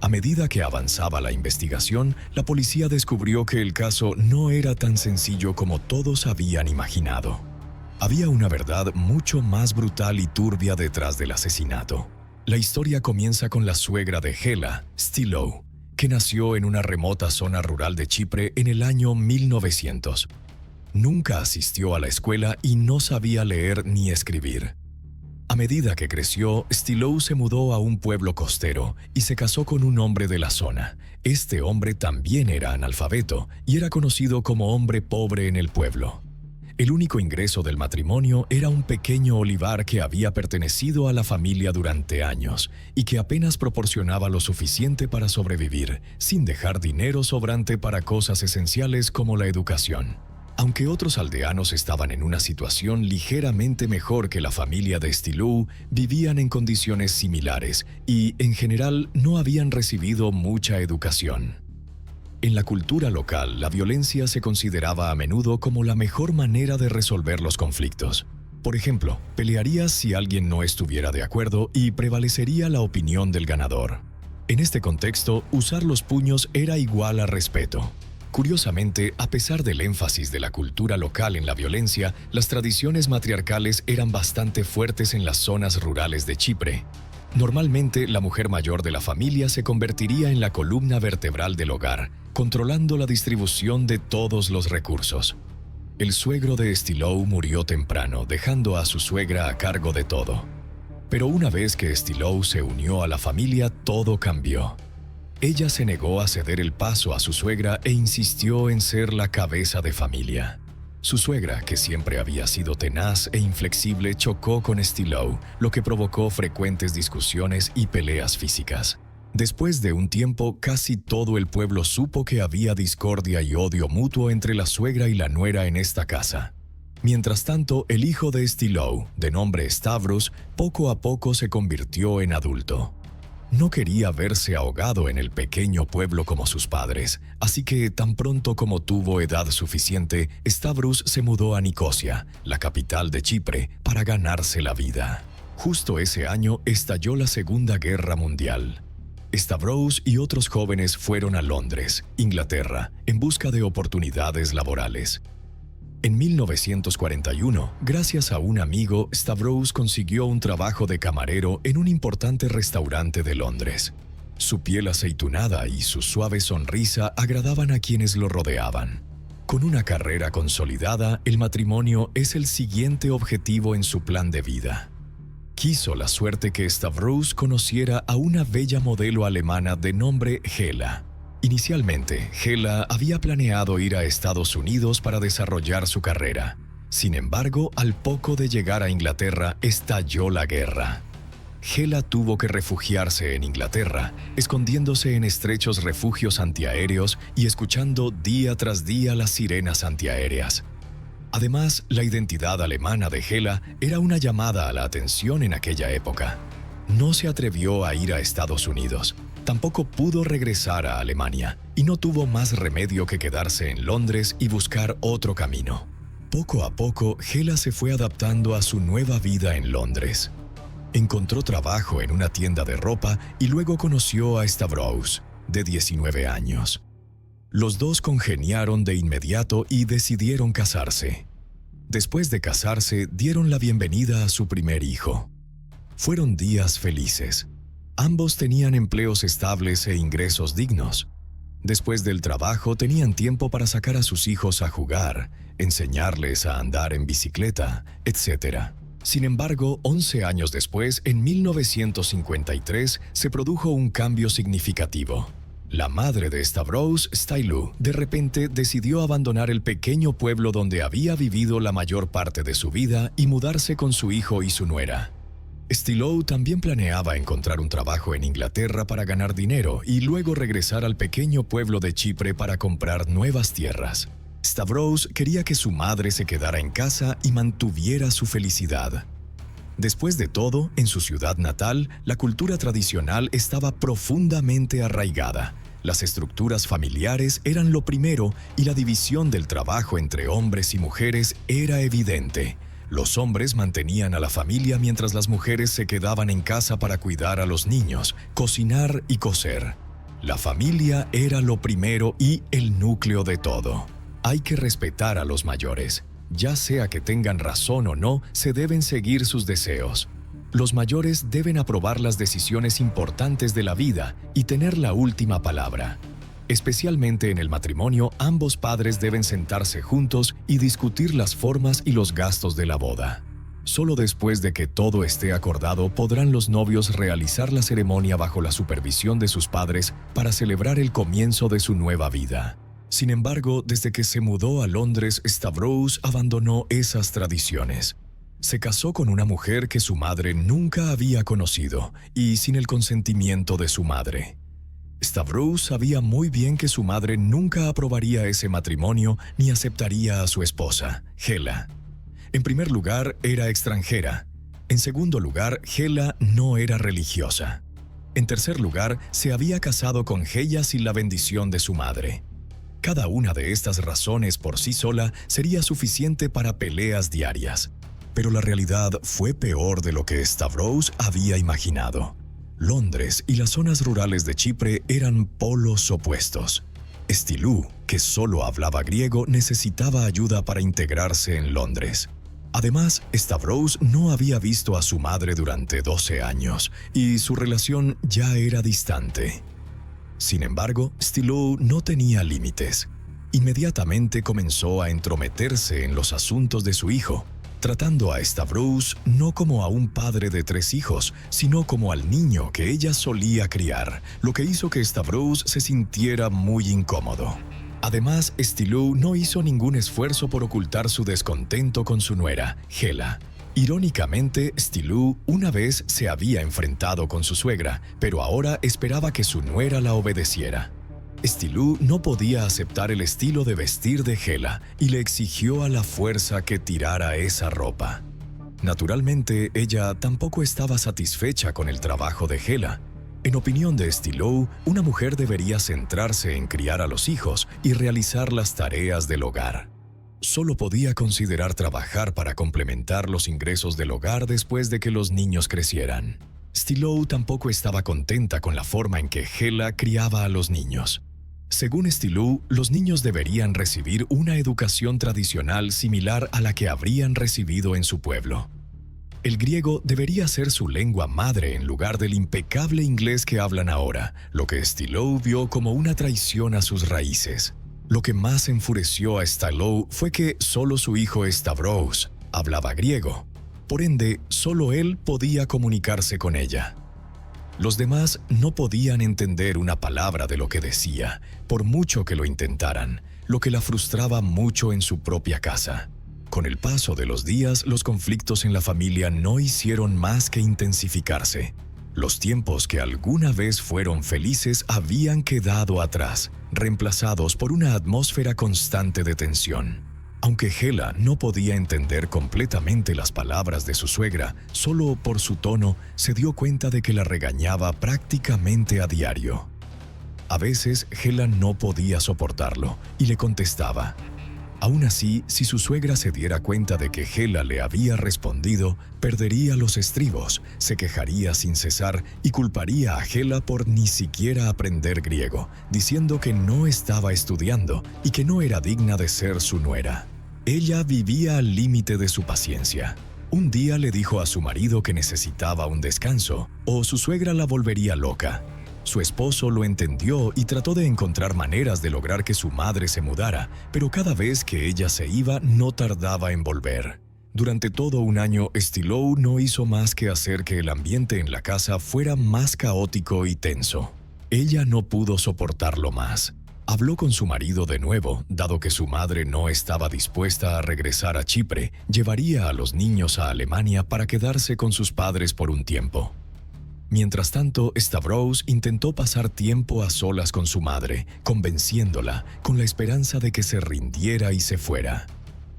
A medida que avanzaba la investigación, la policía descubrió que el caso no era tan sencillo como todos habían imaginado. Había una verdad mucho más brutal y turbia detrás del asesinato. La historia comienza con la suegra de Hela, Stilo, que nació en una remota zona rural de Chipre en el año 1900. Nunca asistió a la escuela y no sabía leer ni escribir. A medida que creció, Stilo se mudó a un pueblo costero y se casó con un hombre de la zona. Este hombre también era analfabeto y era conocido como hombre pobre en el pueblo. El único ingreso del matrimonio era un pequeño olivar que había pertenecido a la familia durante años y que apenas proporcionaba lo suficiente para sobrevivir, sin dejar dinero sobrante para cosas esenciales como la educación. Aunque otros aldeanos estaban en una situación ligeramente mejor que la familia de Stilo, vivían en condiciones similares y, en general, no habían recibido mucha educación. En la cultura local, la violencia se consideraba a menudo como la mejor manera de resolver los conflictos. Por ejemplo, pelearías si alguien no estuviera de acuerdo y prevalecería la opinión del ganador. En este contexto, usar los puños era igual a respeto. Curiosamente, a pesar del énfasis de la cultura local en la violencia, las tradiciones matriarcales eran bastante fuertes en las zonas rurales de Chipre. Normalmente, la mujer mayor de la familia se convertiría en la columna vertebral del hogar, controlando la distribución de todos los recursos. El suegro de Stilo murió temprano, dejando a su suegra a cargo de todo. Pero una vez que Stillou se unió a la familia, todo cambió. Ella se negó a ceder el paso a su suegra e insistió en ser la cabeza de familia. Su suegra, que siempre había sido tenaz e inflexible, chocó con Stillou, lo que provocó frecuentes discusiones y peleas físicas. Después de un tiempo, casi todo el pueblo supo que había discordia y odio mutuo entre la suegra y la nuera en esta casa. Mientras tanto, el hijo de Stillou, de nombre Stavros, poco a poco se convirtió en adulto. No quería verse ahogado en el pequeño pueblo como sus padres, así que tan pronto como tuvo edad suficiente, Stavros se mudó a Nicosia, la capital de Chipre, para ganarse la vida. Justo ese año estalló la Segunda Guerra Mundial. Stavros y otros jóvenes fueron a Londres, Inglaterra, en busca de oportunidades laborales. En 1941, gracias a un amigo, Stavros consiguió un trabajo de camarero en un importante restaurante de Londres. Su piel aceitunada y su suave sonrisa agradaban a quienes lo rodeaban. Con una carrera consolidada, el matrimonio es el siguiente objetivo en su plan de vida. Quiso la suerte que Stavros conociera a una bella modelo alemana de nombre Hela. Inicialmente, Hela había planeado ir a Estados Unidos para desarrollar su carrera. Sin embargo, al poco de llegar a Inglaterra, estalló la guerra. Hela tuvo que refugiarse en Inglaterra, escondiéndose en estrechos refugios antiaéreos y escuchando día tras día las sirenas antiaéreas. Además, la identidad alemana de Hela era una llamada a la atención en aquella época. No se atrevió a ir a Estados Unidos. Tampoco pudo regresar a Alemania y no tuvo más remedio que quedarse en Londres y buscar otro camino. Poco a poco, Hela se fue adaptando a su nueva vida en Londres. Encontró trabajo en una tienda de ropa y luego conoció a Stavros, de 19 años. Los dos congeniaron de inmediato y decidieron casarse. Después de casarse, dieron la bienvenida a su primer hijo. Fueron días felices. Ambos tenían empleos estables e ingresos dignos. Después del trabajo tenían tiempo para sacar a sus hijos a jugar, enseñarles a andar en bicicleta, etc. Sin embargo, 11 años después, en 1953, se produjo un cambio significativo. La madre de Stavros, Stillou, de repente decidió abandonar el pequeño pueblo donde había vivido la mayor parte de su vida y mudarse con su hijo y su nuera. Stillou también planeaba encontrar un trabajo en Inglaterra para ganar dinero y luego regresar al pequeño pueblo de Chipre para comprar nuevas tierras. Stavros quería que su madre se quedara en casa y mantuviera su felicidad. Después de todo, en su ciudad natal, la cultura tradicional estaba profundamente arraigada. Las estructuras familiares eran lo primero y la división del trabajo entre hombres y mujeres era evidente. Los hombres mantenían a la familia mientras las mujeres se quedaban en casa para cuidar a los niños, cocinar y coser. La familia era lo primero y el núcleo de todo. Hay que respetar a los mayores. Ya sea que tengan razón o no, se deben seguir sus deseos. Los mayores deben aprobar las decisiones importantes de la vida y tener la última palabra. Especialmente en el matrimonio, ambos padres deben sentarse juntos y discutir las formas y los gastos de la boda. Solo después de que todo esté acordado podrán los novios realizar la ceremonia bajo la supervisión de sus padres para celebrar el comienzo de su nueva vida. Sin embargo, desde que se mudó a Londres, Stavros abandonó esas tradiciones. Se casó con una mujer que su madre nunca había conocido y sin el consentimiento de su madre. Stavros sabía muy bien que su madre nunca aprobaría ese matrimonio ni aceptaría a su esposa, Hela. En primer lugar, era extranjera. En segundo lugar, Hela no era religiosa. En tercer lugar, se había casado con Hela sin la bendición de su madre. Cada una de estas razones por sí sola sería suficiente para peleas diarias. Pero la realidad fue peor de lo que Stavros había imaginado. Londres y las zonas rurales de Chipre eran polos opuestos. Stillou, que solo hablaba griego, necesitaba ayuda para integrarse en Londres. Además, Stavros no había visto a su madre durante 12 años y su relación ya era distante. Sin embargo, Stillou no tenía límites. Inmediatamente comenzó a entrometerse en los asuntos de su hijo. tratando a Stavros no como a un padre de 3 hijos, sino como al niño que ella solía criar, lo que hizo que Stavros se sintiera muy incómodo. Además, Stillou no hizo ningún esfuerzo por ocultar su descontento con su nuera, Hela. Irónicamente, Stillou una vez se había enfrentado con su suegra, pero ahora esperaba que su nuera la obedeciera. Stillou no podía aceptar el estilo de vestir de Hela y le exigió a la fuerza que tirara esa ropa. Naturalmente, ella tampoco estaba satisfecha con el trabajo de Hela. En opinión de Stillou, una mujer debería centrarse en criar a los hijos y realizar las tareas del hogar. Solo podía considerar trabajar para complementar los ingresos del hogar después de que los niños crecieran. Stillou tampoco estaba contenta con la forma en que Hela criaba a los niños. Según Stillou, los niños deberían recibir una educación tradicional similar a la que habrían recibido en su pueblo. El griego debería ser su lengua madre en lugar del impecable inglés que hablan ahora, lo que Stillou vio como una traición a sus raíces. Lo que más enfureció a Stillou fue que solo su hijo Stavros hablaba griego. Por ende, solo él podía comunicarse con ella. Los demás no podían entender una palabra de lo que decía, por mucho que lo intentaran, lo que la frustraba mucho en su propia casa. Con el paso de los días, los conflictos en la familia no hicieron más que intensificarse. Los tiempos que alguna vez fueron felices habían quedado atrás, reemplazados por una atmósfera constante de tensión. Aunque Hela no podía entender completamente las palabras de su suegra, solo por su tono se dio cuenta de que la regañaba prácticamente a diario. A veces Hela no podía soportarlo y le contestaba. Aún así, si su suegra se diera cuenta de que Hela le había respondido, perdería los estribos, se quejaría sin cesar y culparía a Hela por ni siquiera aprender griego, diciendo que no estaba estudiando y que no era digna de ser su nuera. Ella vivía al límite de su paciencia. Un día le dijo a su marido que necesitaba un descanso, o su suegra la volvería loca. Su esposo lo entendió y trató de encontrar maneras de lograr que su madre se mudara, pero cada vez que ella se iba, no tardaba en volver. Durante todo un año, Stillou no hizo más que hacer que el ambiente en la casa fuera más caótico y tenso. Ella no pudo soportarlo más. Habló con su marido de nuevo, dado que su madre no estaba dispuesta a regresar a Chipre, llevaría a los niños a Alemania para quedarse con sus padres por un tiempo. Mientras tanto, Stavros intentó pasar tiempo a solas con su madre, convenciéndola, con la esperanza de que se rindiera y se fuera.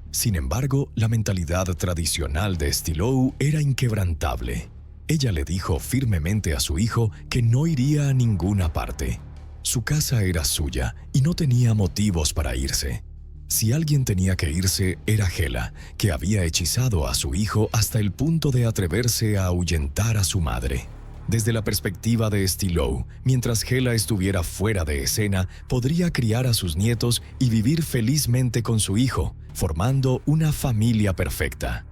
Sin embargo, la mentalidad tradicional de Stillou era inquebrantable. Ella le dijo firmemente a su hijo que no iría a ninguna parte. Su casa era suya y no tenía motivos para irse. Si alguien tenía que irse, era Hela, que había hechizado a su hijo hasta el punto de atreverse a ahuyentar a su madre. Desde la perspectiva de Stillou, mientras Hela estuviera fuera de escena, podría criar a sus nietos y vivir felizmente con su hijo, formando una familia perfecta.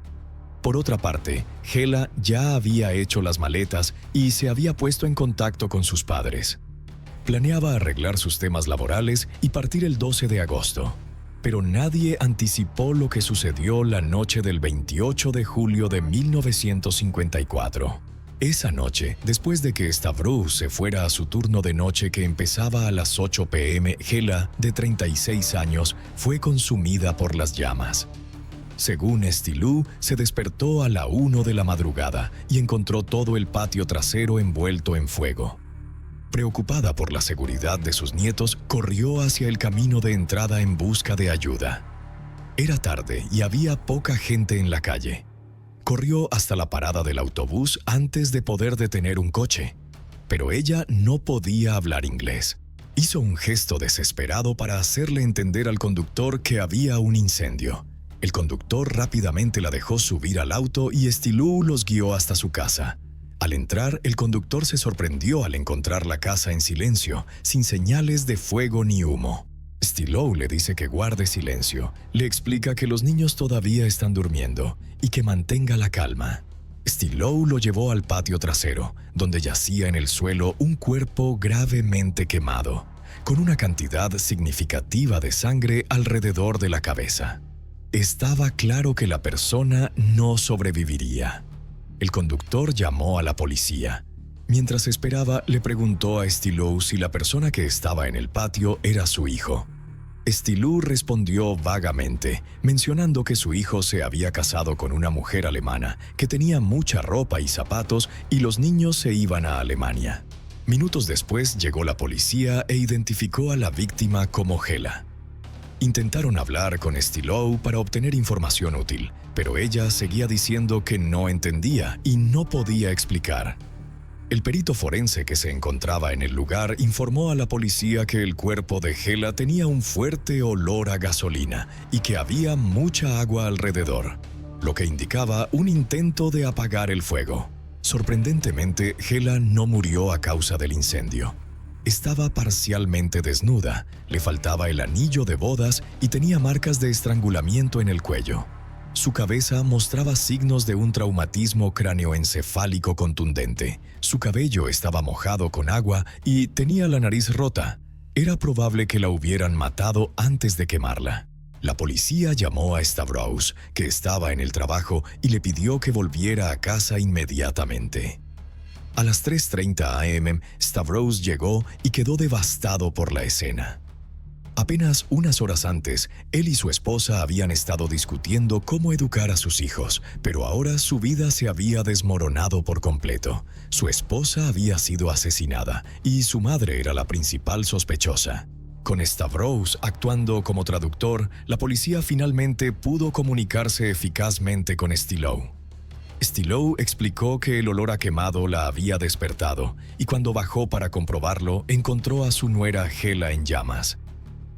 Por otra parte, Hela ya había hecho las maletas y se había puesto en contacto con sus padres. Planeaba arreglar sus temas laborales y partir el 12 de agosto. Pero nadie anticipó lo que sucedió la noche del 28 de julio de 1954. Esa noche, después de que Stavros se fuera a su turno de noche que empezaba a las 8 p.m., Hela, de 36 años, fue consumida por las llamas. Según Stillou, se despertó a la 1 de la madrugada y encontró todo el patio trasero envuelto en fuego. Preocupada por la seguridad de sus nietos, corrió hacia el camino de entrada en busca de ayuda. Era tarde y había poca gente en la calle. Corrió hasta la parada del autobús antes de poder detener un coche, pero ella no podía hablar inglés. Hizo un gesto desesperado para hacerle entender al conductor que había un incendio. El conductor rápidamente la dejó subir al auto y Stillou los guió hasta su casa. Al entrar, el conductor se sorprendió al encontrar la casa en silencio, sin señales de fuego ni humo. Stillou le dice que guarde silencio, le explica que los niños todavía están durmiendo y que mantenga la calma. Stillou lo llevó al patio trasero, donde yacía en el suelo un cuerpo gravemente quemado, con una cantidad significativa de sangre alrededor de la cabeza. Estaba claro que la persona no sobreviviría. El conductor llamó a la policía. Mientras esperaba, le preguntó a Stillou si la persona que estaba en el patio era su hijo. Stillou respondió vagamente, mencionando que su hijo se había casado con una mujer alemana, que tenía mucha ropa y zapatos y los niños se iban a Alemania. Minutos después llegó la policía e identificó a la víctima como Hela. Intentaron hablar con Stillou para obtener información útil, pero ella seguía diciendo que no entendía y no podía explicar. El perito forense que se encontraba en el lugar informó a la policía que el cuerpo de Hela tenía un fuerte olor a gasolina y que había mucha agua alrededor, lo que indicaba un intento de apagar el fuego. Sorprendentemente, Hela no murió a causa del incendio. Estaba parcialmente desnuda, le faltaba el anillo de bodas y tenía marcas de estrangulamiento en el cuello. Su cabeza mostraba signos de un traumatismo cráneoencefálico contundente. Su cabello estaba mojado con agua y tenía la nariz rota. Era probable que la hubieran matado antes de quemarla. La policía llamó a Stavros, que estaba en el trabajo, y le pidió que volviera a casa inmediatamente. A las 3:30 am, Stavros llegó y quedó devastado por la escena. Apenas unas horas antes, él y su esposa habían estado discutiendo cómo educar a sus hijos, pero ahora su vida se había desmoronado por completo. Su esposa había sido asesinada y su madre era la principal sospechosa. Con Stavros actuando como traductor, la policía finalmente pudo comunicarse eficazmente con Stillou. Stillou explicó que el olor a quemado la había despertado y cuando bajó para comprobarlo, encontró a su nuera Hela en llamas.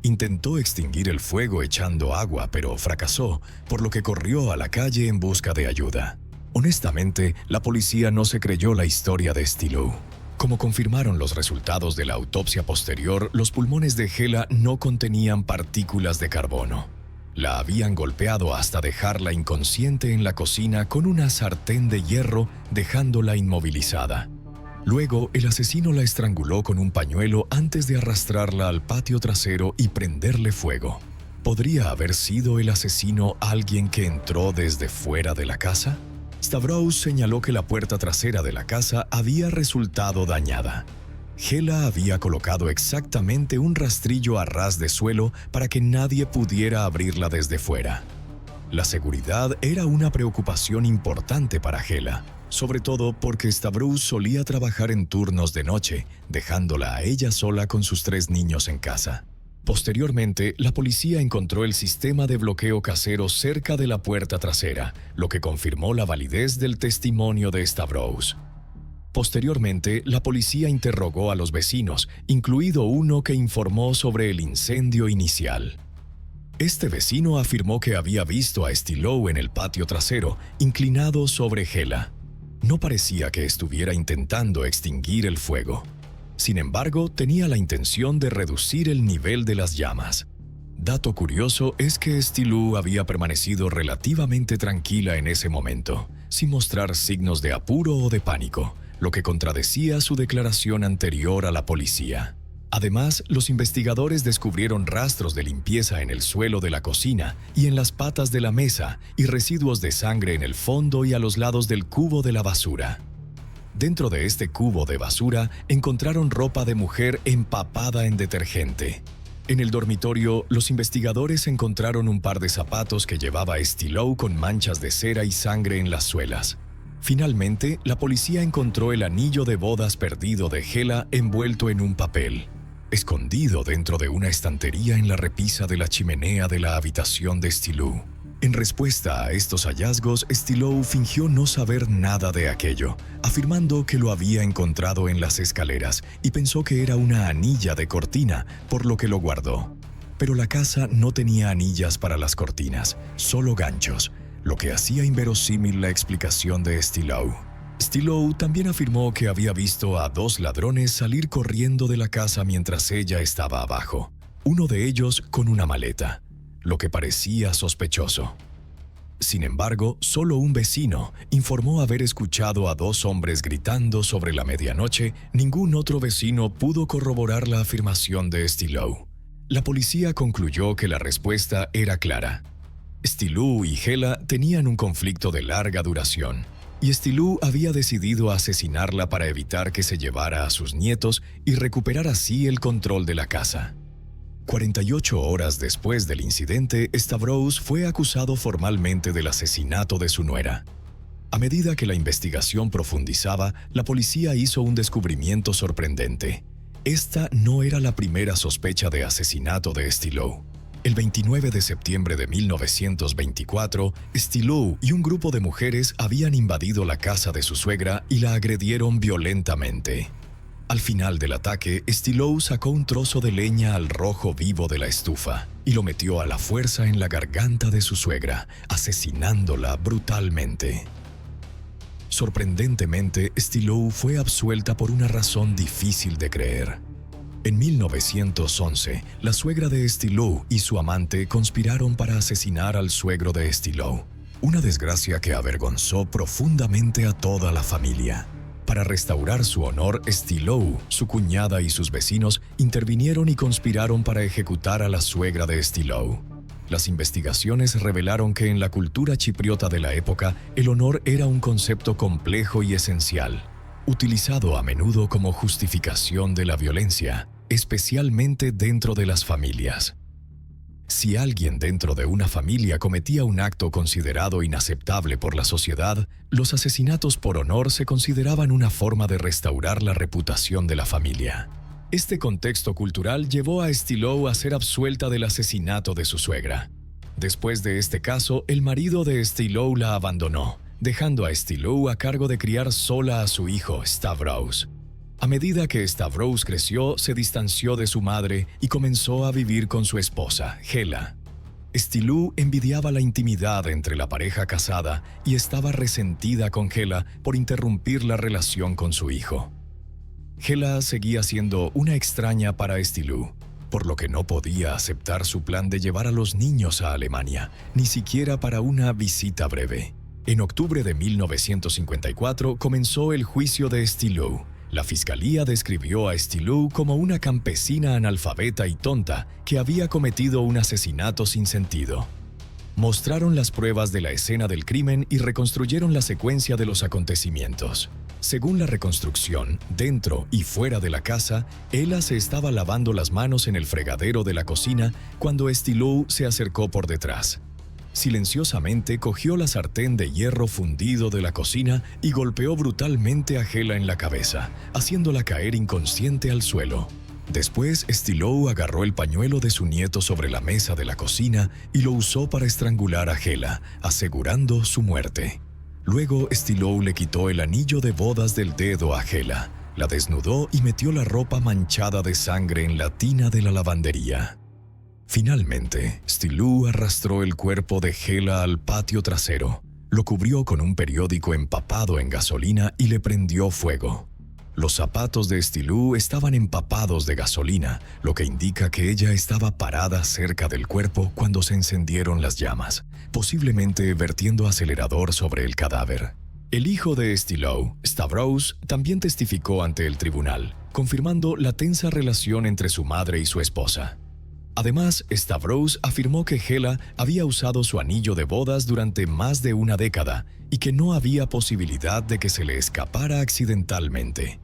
Intentó extinguir el fuego echando agua, pero fracasó, por lo que corrió a la calle en busca de ayuda. Honestamente, la policía no se creyó la historia de Stillou. Como confirmaron los resultados de la autopsia posterior, los pulmones de Hela no contenían partículas de carbono. La habían golpeado hasta dejarla inconsciente en la cocina con una sartén de hierro, dejándola inmovilizada. Luego, el asesino la estranguló con un pañuelo antes de arrastrarla al patio trasero y prenderle fuego. ¿Podría haber sido el asesino alguien que entró desde fuera de la casa? Stavros señaló que la puerta trasera de la casa había resultado dañada. Hela había colocado exactamente un rastrillo a ras de suelo para que nadie pudiera abrirla desde fuera. La seguridad era una preocupación importante para Hela, sobre todo porque Stavros solía trabajar en turnos de noche, dejándola a ella sola con sus 3 niños en casa. Posteriormente, la policía encontró el sistema de bloqueo casero cerca de la puerta trasera, lo que confirmó la validez del testimonio de Stavros. Posteriormente, la policía interrogó a los vecinos, incluido uno que informó sobre el incendio inicial. Este vecino afirmó que había visto a Stillou en el patio trasero, inclinado sobre Hela. No parecía que estuviera intentando extinguir el fuego. Sin embargo, tenía la intención de reducir el nivel de las llamas. Dato curioso es que Stillou había permanecido relativamente tranquila en ese momento, sin mostrar signos de apuro o de pánico, lo que contradecía su declaración anterior a la policía. Además, los investigadores descubrieron rastros de limpieza en el suelo de la cocina y en las patas de la mesa y residuos de sangre en el fondo y a los lados del cubo de la basura. Dentro de este cubo de basura encontraron ropa de mujer empapada en detergente. En el dormitorio, los investigadores encontraron un par de zapatos que llevaba Stillou con manchas de cera y sangre en las suelas. Finalmente, la policía encontró el anillo de bodas perdido de Hela envuelto en un papel, escondido dentro de una estantería en la repisa de la chimenea de la habitación de Stillou. En respuesta a estos hallazgos, Stillou fingió no saber nada de aquello, afirmando que lo había encontrado en las escaleras y pensó que era una anilla de cortina, por lo que lo guardó. Pero la casa no tenía anillas para las cortinas, solo ganchos, lo que hacía inverosímil la explicación de Stillou. Stillou también afirmó que había visto a 2 ladrones salir corriendo de la casa mientras ella estaba abajo, uno de ellos con una maleta, lo que parecía sospechoso. Sin embargo, solo un vecino informó haber escuchado a 2 hombres gritando sobre la medianoche. Ningún otro vecino pudo corroborar la afirmación de Stillou. La policía concluyó que la respuesta era clara. Stilou y Hela tenían un conflicto de larga duración, y Stilou había decidido asesinarla para evitar que se llevara a sus nietos y recuperar así el control de la casa. 48 horas después del incidente, Stavros fue acusado formalmente del asesinato de su nuera. A medida que la investigación profundizaba, la policía hizo un descubrimiento sorprendente. Esta no era la primera sospecha de asesinato de Stilou. El 29 de septiembre de 1924, Stilou y un grupo de mujeres habían invadido la casa de su suegra y la agredieron violentamente. Al final del ataque, Stilou sacó un trozo de leña al rojo vivo de la estufa y lo metió a la fuerza en la garganta de su suegra, asesinándola brutalmente. Sorprendentemente, Stilou fue absuelta por una razón difícil de creer. En 1911, la suegra de Stilou y su amante conspiraron para asesinar al suegro de Stilou, una desgracia que avergonzó profundamente a toda la familia. Para restaurar su honor, Stilou, su cuñada y sus vecinos intervinieron y conspiraron para ejecutar a la suegra de Stilou. Las investigaciones revelaron que en la cultura chipriota de la época, el honor era un concepto complejo y esencial, utilizado a menudo como justificación de la violencia, especialmente dentro de las familias. Si alguien dentro de una familia cometía un acto considerado inaceptable por la sociedad, los asesinatos por honor se consideraban una forma de restaurar la reputación de la familia. Este contexto cultural llevó a Stilou a ser absuelta del asesinato de su suegra. Después de este caso, el marido de Stilou la abandonó, dejando a Stilou a cargo de criar sola a su hijo, Stavros. A medida que Stavros creció, se distanció de su madre y comenzó a vivir con su esposa, Hela. Stilou envidiaba la intimidad entre la pareja casada y estaba resentida con Hela por interrumpir la relación con su hijo. Hela seguía siendo una extraña para Stilou, por lo que no podía aceptar su plan de llevar a los niños a Alemania, ni siquiera para una visita breve. En octubre de 1954 comenzó el juicio de Stilou. La fiscalía describió a Stilou como una campesina analfabeta y tonta que había cometido un asesinato sin sentido. Mostraron las pruebas de la escena del crimen y reconstruyeron la secuencia de los acontecimientos. Según la reconstrucción, dentro y fuera de la casa, Hela se estaba lavando las manos en el fregadero de la cocina cuando Stilou se acercó por detrás. Silenciosamente cogió la sartén de hierro fundido de la cocina y golpeó brutalmente a Hela en la cabeza, haciéndola caer inconsciente al suelo. Después, Stilou agarró el pañuelo de su nieto sobre la mesa de la cocina y lo usó para estrangular a Hela, asegurando su muerte. Luego, Stilou le quitó el anillo de bodas del dedo a Hela, la desnudó y metió la ropa manchada de sangre en la tina de la lavandería. Finalmente, Stilou arrastró el cuerpo de Hela al patio trasero, lo cubrió con un periódico empapado en gasolina y le prendió fuego. Los zapatos de Stilou estaban empapados de gasolina, lo que indica que ella estaba parada cerca del cuerpo cuando se encendieron las llamas, posiblemente vertiendo acelerador sobre el cadáver. El hijo de Stilou, Stavros, también testificó ante el tribunal, confirmando la tensa relación entre su madre y su esposa. Además, Stavros afirmó que Hela había usado su anillo de bodas durante más de una década y que no había posibilidad de que se le escapara accidentalmente.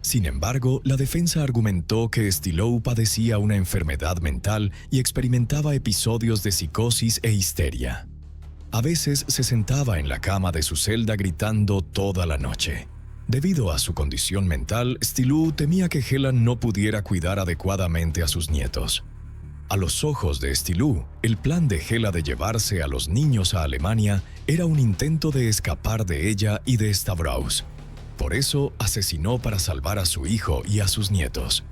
Sin embargo, la defensa argumentó que Stilou padecía una enfermedad mental y experimentaba episodios de psicosis e histeria. A veces se sentaba en la cama de su celda gritando toda la noche. Debido a su condición mental, Stilou temía que Hela no pudiera cuidar adecuadamente a sus nietos. A los ojos de Stilou, el plan de Hela de llevarse a los niños a Alemania era un intento de escapar de ella y de Stavros. Por eso asesinó para salvar a su hijo y a sus nietos.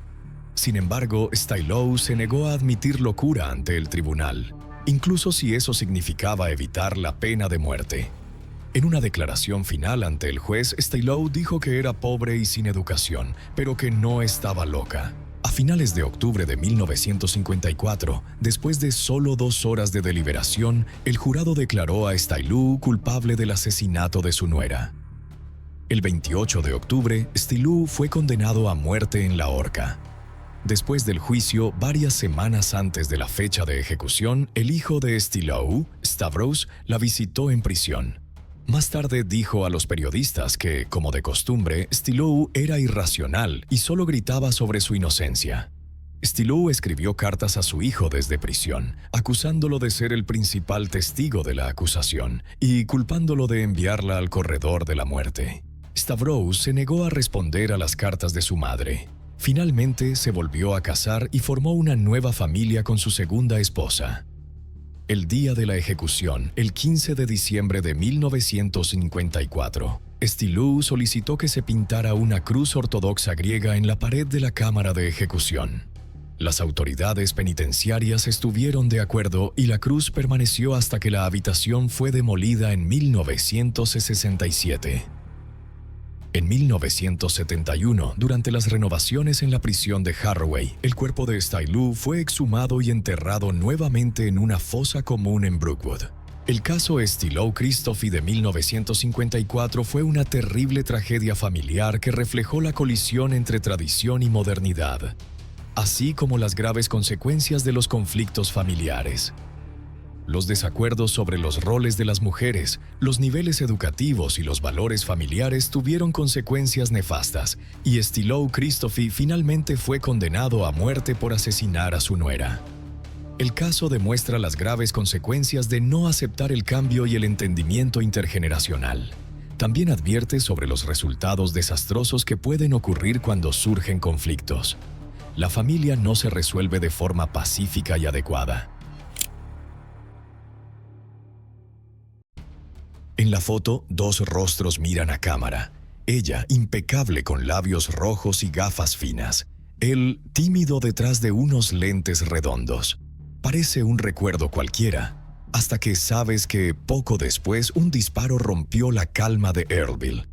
Sin embargo, Stilou se negó a admitir locura ante el tribunal, incluso si eso significaba evitar la pena de muerte. En una declaración final ante el juez, Stilou dijo que era pobre y sin educación, pero que no estaba loca. A finales de octubre de 1954, después de solo 2 horas de deliberación, el jurado declaró a Stilou culpable del asesinato de su nuera. El 28 de octubre, Stilou fue condenado a muerte en la horca. Después del juicio, varias semanas antes de la fecha de ejecución, el hijo de Stillou, Stavros, la visitó en prisión. Más tarde dijo a los periodistas que, como de costumbre, Stillou era irracional y solo gritaba sobre su inocencia. Stillou escribió cartas a su hijo desde prisión, acusándolo de ser el principal testigo de la acusación y culpándolo de enviarla al corredor de la muerte. Stavros se negó a responder a las cartas de su madre. Finalmente se volvió a casar y formó una nueva familia con su segunda esposa. El día de la ejecución, el 15 de diciembre de 1954, Stillou solicitó que se pintara una cruz ortodoxa griega en la pared de la cámara de ejecución. Las autoridades penitenciarias estuvieron de acuerdo y la cruz permaneció hasta que la habitación fue demolida en 1967. En 1971, durante las renovaciones en la prisión de Harroway, el cuerpo de Stillou fue exhumado y enterrado nuevamente en una fosa común en Brookwood. El caso Stillou Christophe de 1954 fue una terrible tragedia familiar que reflejó la colisión entre tradición y modernidad, así como las graves consecuencias de los conflictos familiares. Los desacuerdos sobre los roles de las mujeres, los niveles educativos y los valores familiares tuvieron consecuencias nefastas, y Stillou Christophe finalmente fue condenado a muerte por asesinar a su nuera. El caso demuestra las graves consecuencias de no aceptar el cambio y el entendimiento intergeneracional. También advierte sobre los resultados desastrosos que pueden ocurrir cuando surgen conflictos. La familia no se resuelve de forma pacífica y adecuada. En la foto, dos rostros miran a cámara. Ella, impecable con labios rojos y gafas finas. Él, tímido detrás de unos lentes redondos. Parece un recuerdo cualquiera, hasta que sabes que, poco después, un disparo rompió la calma de Earlville.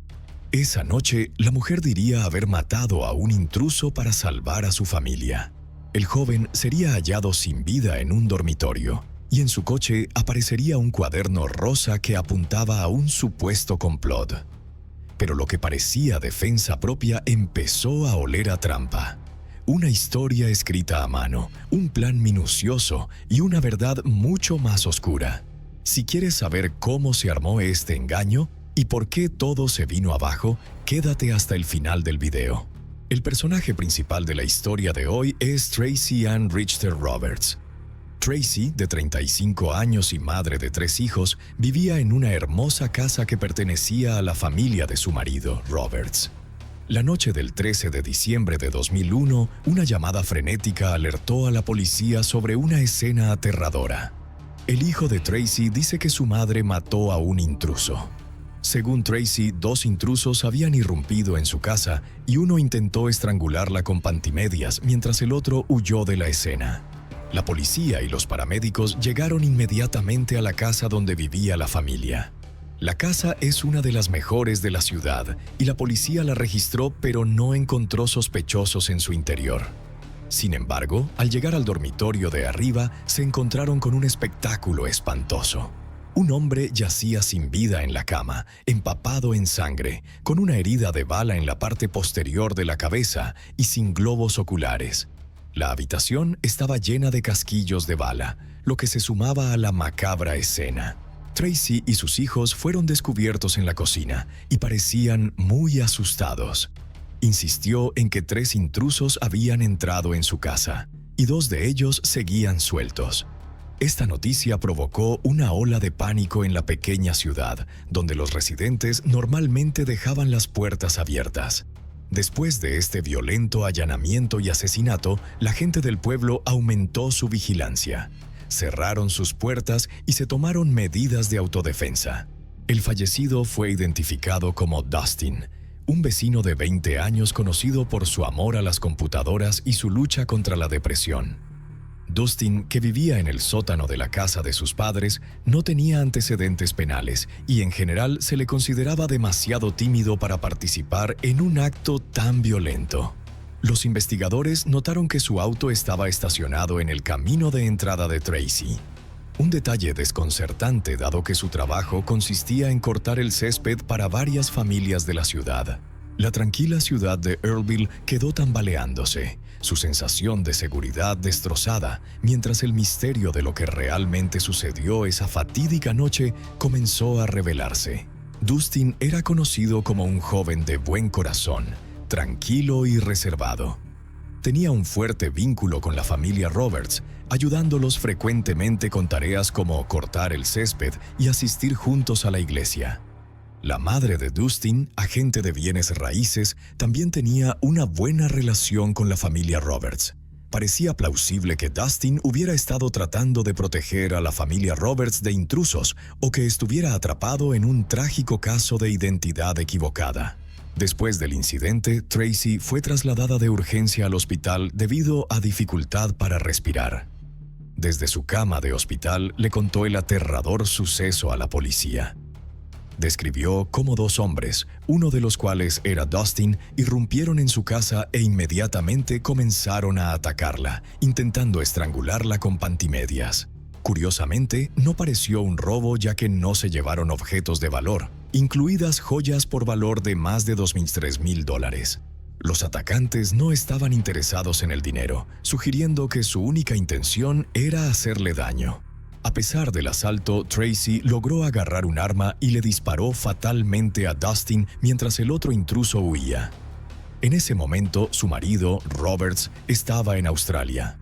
Esa noche, la mujer diría haber matado a un intruso para salvar a su familia. El joven sería hallado sin vida en un dormitorio, y en su coche aparecería un cuaderno rosa que apuntaba a un supuesto complot. Pero lo que parecía defensa propia empezó a oler a trampa. Una historia escrita a mano, un plan minucioso y una verdad mucho más oscura. Si quieres saber cómo se armó este engaño y por qué todo se vino abajo, quédate hasta el final del video. El personaje principal de la historia de hoy es Tracy Ann Richter Roberts. Tracy, de 35 años y madre de 3 hijos, vivía en una hermosa casa que pertenecía a la familia de su marido, Roberts. La noche del 13 de diciembre de 2001, una llamada frenética alertó a la policía sobre una escena aterradora. El hijo de Tracy dice que su madre mató a un intruso. Según Tracy, 2 intrusos habían irrumpido en su casa y uno intentó estrangularla con pantimedias mientras el otro huyó de la escena. La policía y los paramédicos llegaron inmediatamente a la casa donde vivía la familia. La casa es una de las mejores de la ciudad y la policía la registró, pero no encontró sospechosos en su interior. Sin embargo, al llegar al dormitorio de arriba, se encontraron con un espectáculo espantoso. Un hombre yacía sin vida en la cama, empapado en sangre, con una herida de bala en la parte posterior de la cabeza y sin globos oculares. La habitación estaba llena de casquillos de bala, lo que se sumaba a la macabra escena. Tracy y sus hijos fueron descubiertos en la cocina y parecían muy asustados. Insistió en que 3 intrusos habían entrado en su casa y 2 de ellos seguían sueltos. Esta noticia provocó una ola de pánico en la pequeña ciudad, donde los residentes normalmente dejaban las puertas abiertas. Después de este violento allanamiento y asesinato, la gente del pueblo aumentó su vigilancia. Cerraron sus puertas y se tomaron medidas de autodefensa. El fallecido fue identificado como Dustin, un vecino de 20 años conocido por su amor a las computadoras y su lucha contra la depresión. Dustin, que vivía en el sótano de la casa de sus padres, no tenía antecedentes penales y en general se le consideraba demasiado tímido para participar en un acto tan violento. Los investigadores notaron que su auto estaba estacionado en el camino de entrada de Tracy. Un detalle desconcertante, dado que su trabajo consistía en cortar el césped para varias familias de la ciudad. La tranquila ciudad de Earlville quedó tambaleándose, su sensación de seguridad destrozada, mientras el misterio de lo que realmente sucedió esa fatídica noche comenzó a revelarse. Dustin era conocido como un joven de buen corazón, tranquilo y reservado. Tenía un fuerte vínculo con la familia Roberts, ayudándolos frecuentemente con tareas como cortar el césped y asistir juntos a la iglesia. La madre de Dustin, agente de bienes raíces, también tenía una buena relación con la familia Roberts. Parecía plausible que Dustin hubiera estado tratando de proteger a la familia Roberts de intrusos o que estuviera atrapado en un trágico caso de identidad equivocada. Después del incidente, Tracy fue trasladada de urgencia al hospital debido a dificultad para respirar. Desde su cama de hospital le contó el aterrador suceso a la policía. Describió cómo dos hombres, uno de los cuales era Dustin, irrumpieron en su casa e inmediatamente comenzaron a atacarla, intentando estrangularla con pantimedias. Curiosamente, no pareció un robo ya que no se llevaron objetos de valor, incluidas joyas por valor de más de $23,000. Los atacantes no estaban interesados en el dinero, sugiriendo que su única intención era hacerle daño. A pesar del asalto, Tracy logró agarrar un arma y le disparó fatalmente a Dustin mientras el otro intruso huía. En ese momento, su marido, Roberts, estaba en Australia.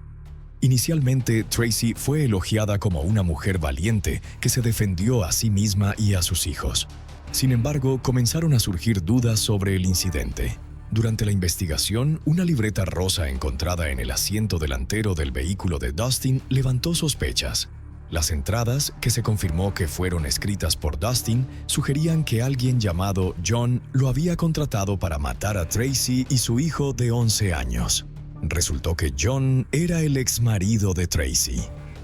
Inicialmente, Tracy fue elogiada como una mujer valiente que se defendió a sí misma y a sus hijos. Sin embargo, comenzaron a surgir dudas sobre el incidente. Durante la investigación, una libreta rosa encontrada en el asiento delantero del vehículo de Dustin levantó sospechas. Las entradas, que se confirmó que fueron escritas por Dustin, sugerían que alguien llamado John lo había contratado para matar a Tracy y su hijo de 11 años. Resultó que John era el exmarido de Tracy.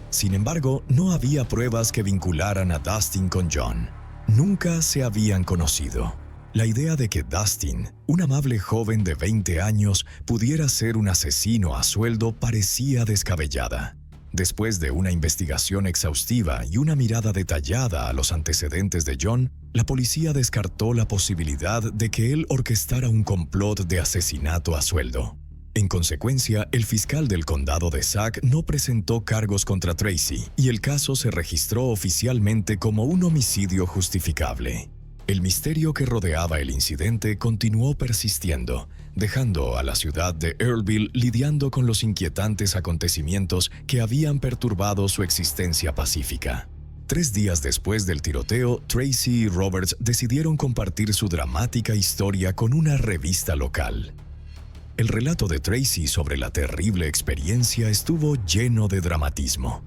Sin embargo, no había pruebas que vincularan a Dustin con John. Nunca se habían conocido. La idea de que Dustin, un amable joven de 20 años, pudiera ser un asesino a sueldo parecía descabellada. Después de una investigación exhaustiva y una mirada detallada a los antecedentes de John, la policía descartó la posibilidad de que él orquestara un complot de asesinato a sueldo. En consecuencia, el fiscal del condado de Sac no presentó cargos contra Tracy y el caso se registró oficialmente como un homicidio justificable. El misterio que rodeaba el incidente continuó persistiendo, dejando a la ciudad de Earlville lidiando con los inquietantes acontecimientos que habían perturbado su existencia pacífica. 3 días después del tiroteo, Tracy y Roberts decidieron compartir su dramática historia con una revista local. El relato de Tracy sobre la terrible experiencia estuvo lleno de dramatismo.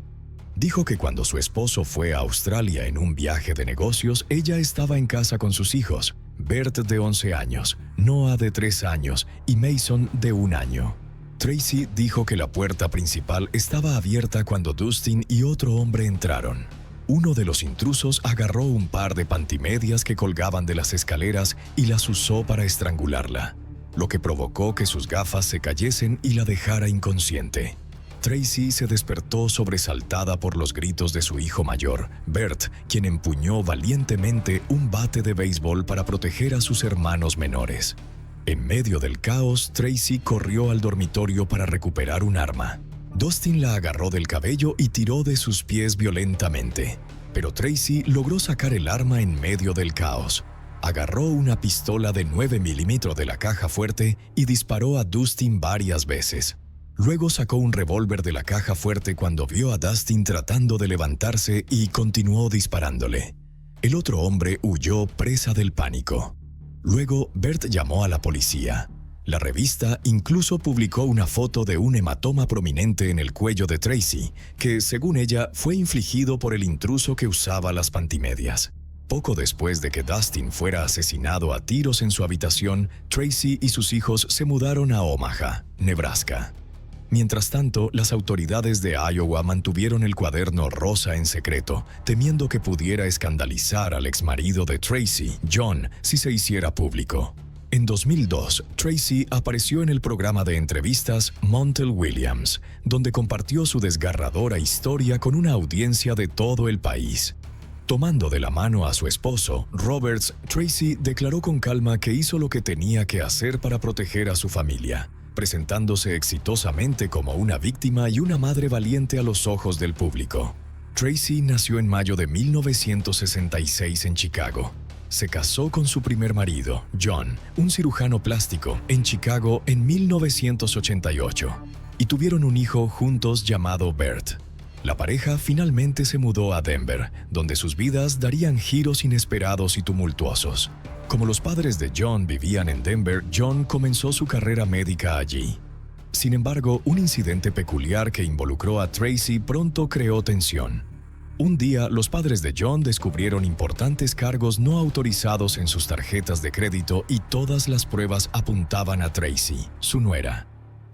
Dijo que cuando su esposo fue a Australia en un viaje de negocios, ella estaba en casa con sus hijos, Bert de 11 años, Noah de 3 años y Mason de 1 año. Tracy dijo que la puerta principal estaba abierta cuando Dustin y otro hombre entraron. Uno de los intrusos agarró un par de pantimedias que colgaban de las escaleras y las usó para estrangularla, lo que provocó que sus gafas se cayesen y la dejara inconsciente. Tracy se despertó sobresaltada por los gritos de su hijo mayor, Bert, quien empuñó valientemente un bate de béisbol para proteger a sus hermanos menores. En medio del caos, Tracy corrió al dormitorio para recuperar un arma. Dustin la agarró del cabello y tiró de sus pies violentamente, pero Tracy logró sacar el arma en medio del caos. Agarró una pistola de 9 milímetros de la caja fuerte y disparó a Dustin varias veces. Luego sacó un revólver de la caja fuerte cuando vio a Dustin tratando de levantarse y continuó disparándole. El otro hombre huyó presa del pánico. Luego, Bert llamó a la policía. La revista incluso publicó una foto de un hematoma prominente en el cuello de Tracy, que, según ella, fue infligido por el intruso que usaba las pantimedias. Poco después de que Dustin fuera asesinado a tiros en su habitación, Tracy y sus hijos se mudaron a Omaha, Nebraska. Mientras tanto, las autoridades de Iowa mantuvieron el cuaderno rosa en secreto, temiendo que pudiera escandalizar al exmarido de Tracy, John, si se hiciera público. En 2002, Tracy apareció en el programa de entrevistas Montel Williams, donde compartió su desgarradora historia con una audiencia de todo el país. Tomando de la mano a su esposo, Roberts, Tracy declaró con calma que hizo lo que tenía que hacer para proteger a su familia, presentándose exitosamente como una víctima y una madre valiente a los ojos del público. Tracy nació en mayo de 1966 en Chicago. Se casó con su primer marido, John, un cirujano plástico, en Chicago en 1988, y tuvieron un hijo juntos llamado Bert. La pareja finalmente se mudó a Denver, donde sus vidas darían giros inesperados y tumultuosos. Como los padres de John vivían en Denver, John comenzó su carrera médica allí. Sin embargo, un incidente peculiar que involucró a Tracy pronto creó tensión. Un día, los padres de John descubrieron importantes cargos no autorizados en sus tarjetas de crédito y todas las pruebas apuntaban a Tracy, su nuera.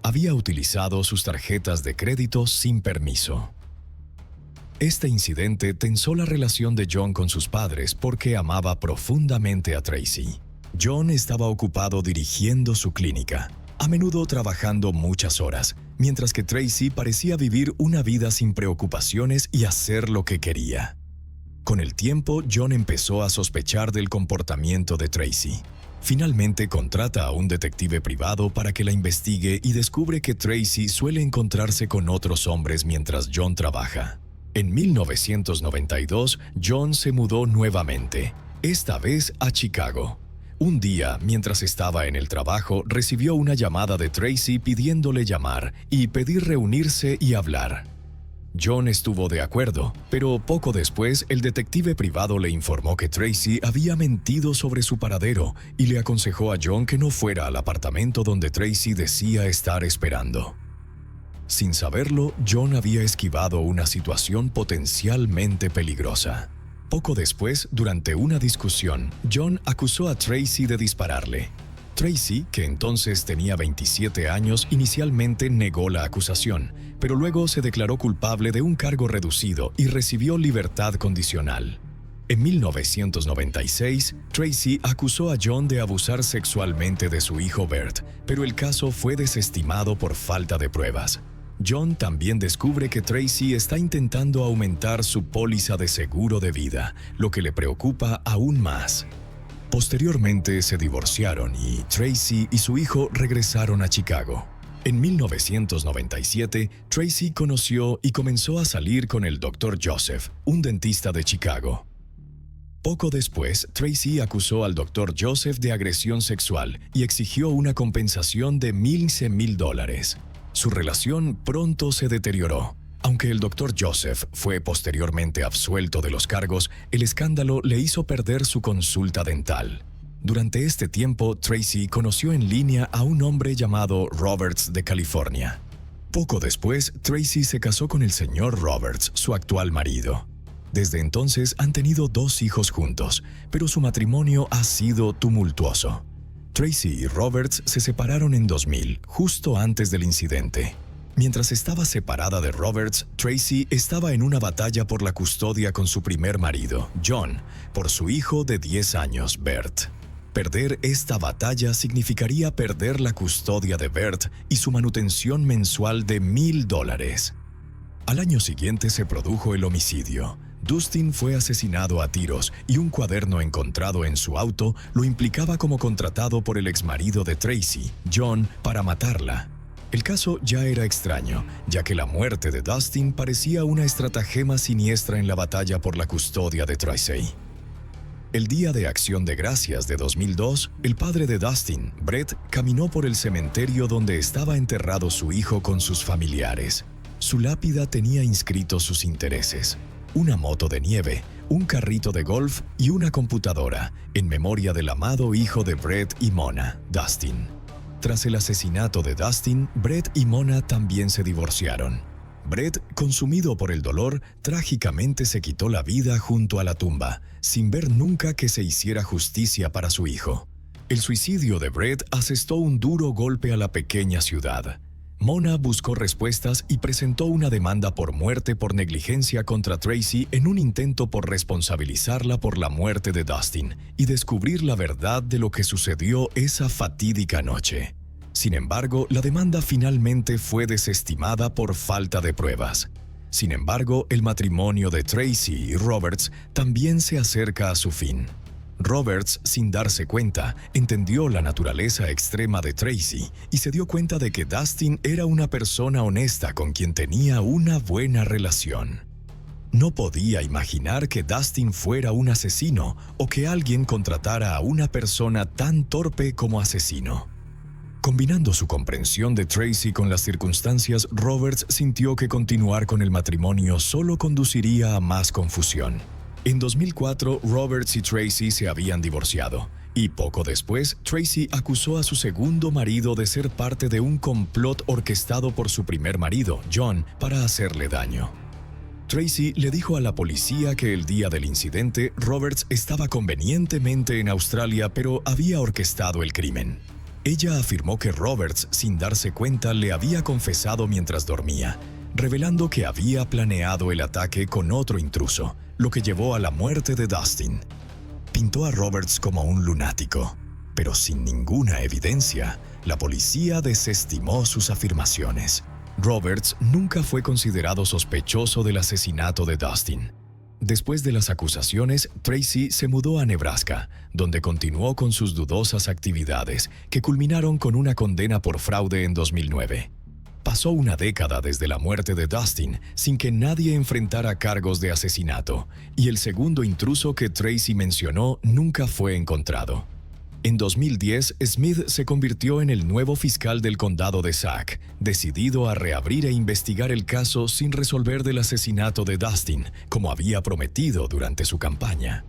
Había utilizado sus tarjetas de crédito sin permiso. Este incidente tensó la relación de John con sus padres porque amaba profundamente a Tracy. John estaba ocupado dirigiendo su clínica, a menudo trabajando muchas horas, mientras que Tracy parecía vivir una vida sin preocupaciones y hacer lo que quería. Con el tiempo, John empezó a sospechar del comportamiento de Tracy. Finalmente contrata a un detective privado para que la investigue y descubre que Tracy suele encontrarse con otros hombres mientras John trabaja. En 1992, John se mudó nuevamente, esta vez a Chicago. Un día, mientras estaba en el trabajo, recibió una llamada de Tracy pidiéndole llamar y pedir reunirse y hablar. John estuvo de acuerdo, pero poco después el detective privado le informó que Tracy había mentido sobre su paradero y le aconsejó a John que no fuera al apartamento donde Tracy decía estar esperando. Sin saberlo, John había esquivado una situación potencialmente peligrosa. Poco después, durante una discusión, John acusó a Tracy de dispararle. Tracy, que entonces tenía 27 años, inicialmente negó la acusación, pero luego se declaró culpable de un cargo reducido y recibió libertad condicional. En 1996, Tracy acusó a John de abusar sexualmente de su hijo Bert, pero el caso fue desestimado por falta de pruebas. John también descubre que Tracy está intentando aumentar su póliza de seguro de vida, lo que le preocupa aún más. Posteriormente se divorciaron y Tracy y su hijo regresaron a Chicago. En 1997, Tracy conoció y comenzó a salir con el Dr. Joseph, un dentista de Chicago. Poco después, Tracy acusó al Dr. Joseph de agresión sexual y exigió una compensación de $15,000. Su relación pronto se deterioró. Aunque el Dr. Joseph fue posteriormente absuelto de los cargos, el escándalo le hizo perder su consulta dental. Durante este tiempo, Tracy conoció en línea a un hombre llamado Roberts de California. Poco después, Tracy se casó con el señor Roberts, su actual marido. Desde entonces han tenido 2 hijos juntos, pero su matrimonio ha sido tumultuoso. Tracy y Roberts se separaron en 2000, justo antes del incidente. Mientras estaba separada de Roberts, Tracy estaba en una batalla por la custodia con su primer marido, John, por su hijo de 10 años, Bert. Perder esta batalla significaría perder la custodia de Bert y su manutención mensual de $1,000. Al año siguiente se produjo el homicidio. Dustin fue asesinado a tiros y un cuaderno encontrado en su auto lo implicaba como contratado por el exmarido de Tracy, John, para matarla. El caso ya era extraño, ya que la muerte de Dustin parecía una estratagema siniestra en la batalla por la custodia de Tracy. El día de Acción de Gracias de 2002, el padre de Dustin, Brett, caminó por el cementerio donde estaba enterrado su hijo con sus familiares. Su lápida tenía inscritos sus intereses: una moto de nieve, un carrito de golf y una computadora, en memoria del amado hijo de Brett y Mona, Dustin. Tras el asesinato de Dustin, Brett y Mona también se divorciaron. Brett, consumido por el dolor, trágicamente se quitó la vida junto a la tumba, sin ver nunca que se hiciera justicia para su hijo. El suicidio de Brett asestó un duro golpe a la pequeña ciudad. Mona buscó respuestas y presentó una demanda por muerte por negligencia contra Tracy en un intento por responsabilizarla por la muerte de Dustin y descubrir la verdad de lo que sucedió esa fatídica noche. Sin embargo, la demanda finalmente fue desestimada por falta de pruebas. Sin embargo, el matrimonio de Tracy y Roberts también se acerca a su fin. Roberts, sin darse cuenta, entendió la naturaleza extrema de Tracy y se dio cuenta de que Dustin era una persona honesta con quien tenía una buena relación. No podía imaginar que Dustin fuera un asesino o que alguien contratara a una persona tan torpe como asesino. Combinando su comprensión de Tracy con las circunstancias, Roberts sintió que continuar con el matrimonio solo conduciría a más confusión. En 2004, Roberts y Tracy se habían divorciado, y poco después, Tracy acusó a su segundo marido de ser parte de un complot orquestado por su primer marido, John, para hacerle daño. Tracy le dijo a la policía que el día del incidente, Roberts estaba convenientemente en Australia, pero había orquestado el crimen. Ella afirmó que Roberts, sin darse cuenta, le había confesado mientras dormía, revelando que había planeado el ataque con otro intruso, lo que llevó a la muerte de Dustin. Pintó a Roberts como un lunático, pero sin ninguna evidencia, la policía desestimó sus afirmaciones. Roberts nunca fue considerado sospechoso del asesinato de Dustin. Después de las acusaciones, Tracy se mudó a Nebraska, donde continuó con sus dudosas actividades, que culminaron con una condena por fraude en 2009. Pasó una década desde la muerte de Dustin sin que nadie enfrentara cargos de asesinato, y el segundo intruso que Tracy mencionó nunca fue encontrado. En 2010, Smith se convirtió en el nuevo fiscal del condado de Sac, decidido a reabrir e investigar el caso sin resolver del asesinato de Dustin, como había prometido durante su campaña.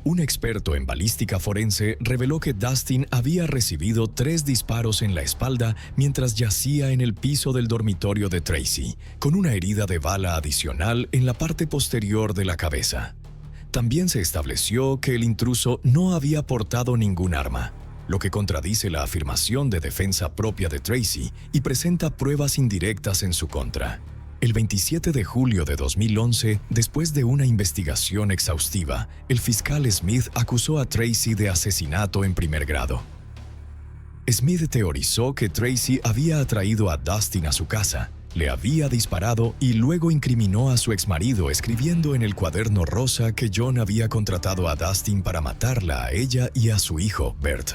Un experto en balística forense reveló que Dustin había recibido 3 disparos en la espalda mientras yacía en el piso del dormitorio de Tracy, con una herida de bala adicional en la parte posterior de la cabeza. También se estableció que el intruso no había portado ningún arma, lo que contradice la afirmación de defensa propia de Tracy y presenta pruebas indirectas en su contra. El 27 de julio de 2011, después de una investigación exhaustiva, el fiscal Smith acusó a Tracy de asesinato en primer grado. Smith teorizó que Tracy había atraído a Dustin a su casa, le había disparado y luego incriminó a su exmarido escribiendo en el cuaderno rosa que John había contratado a Dustin para matarla a ella y a su hijo, Bert.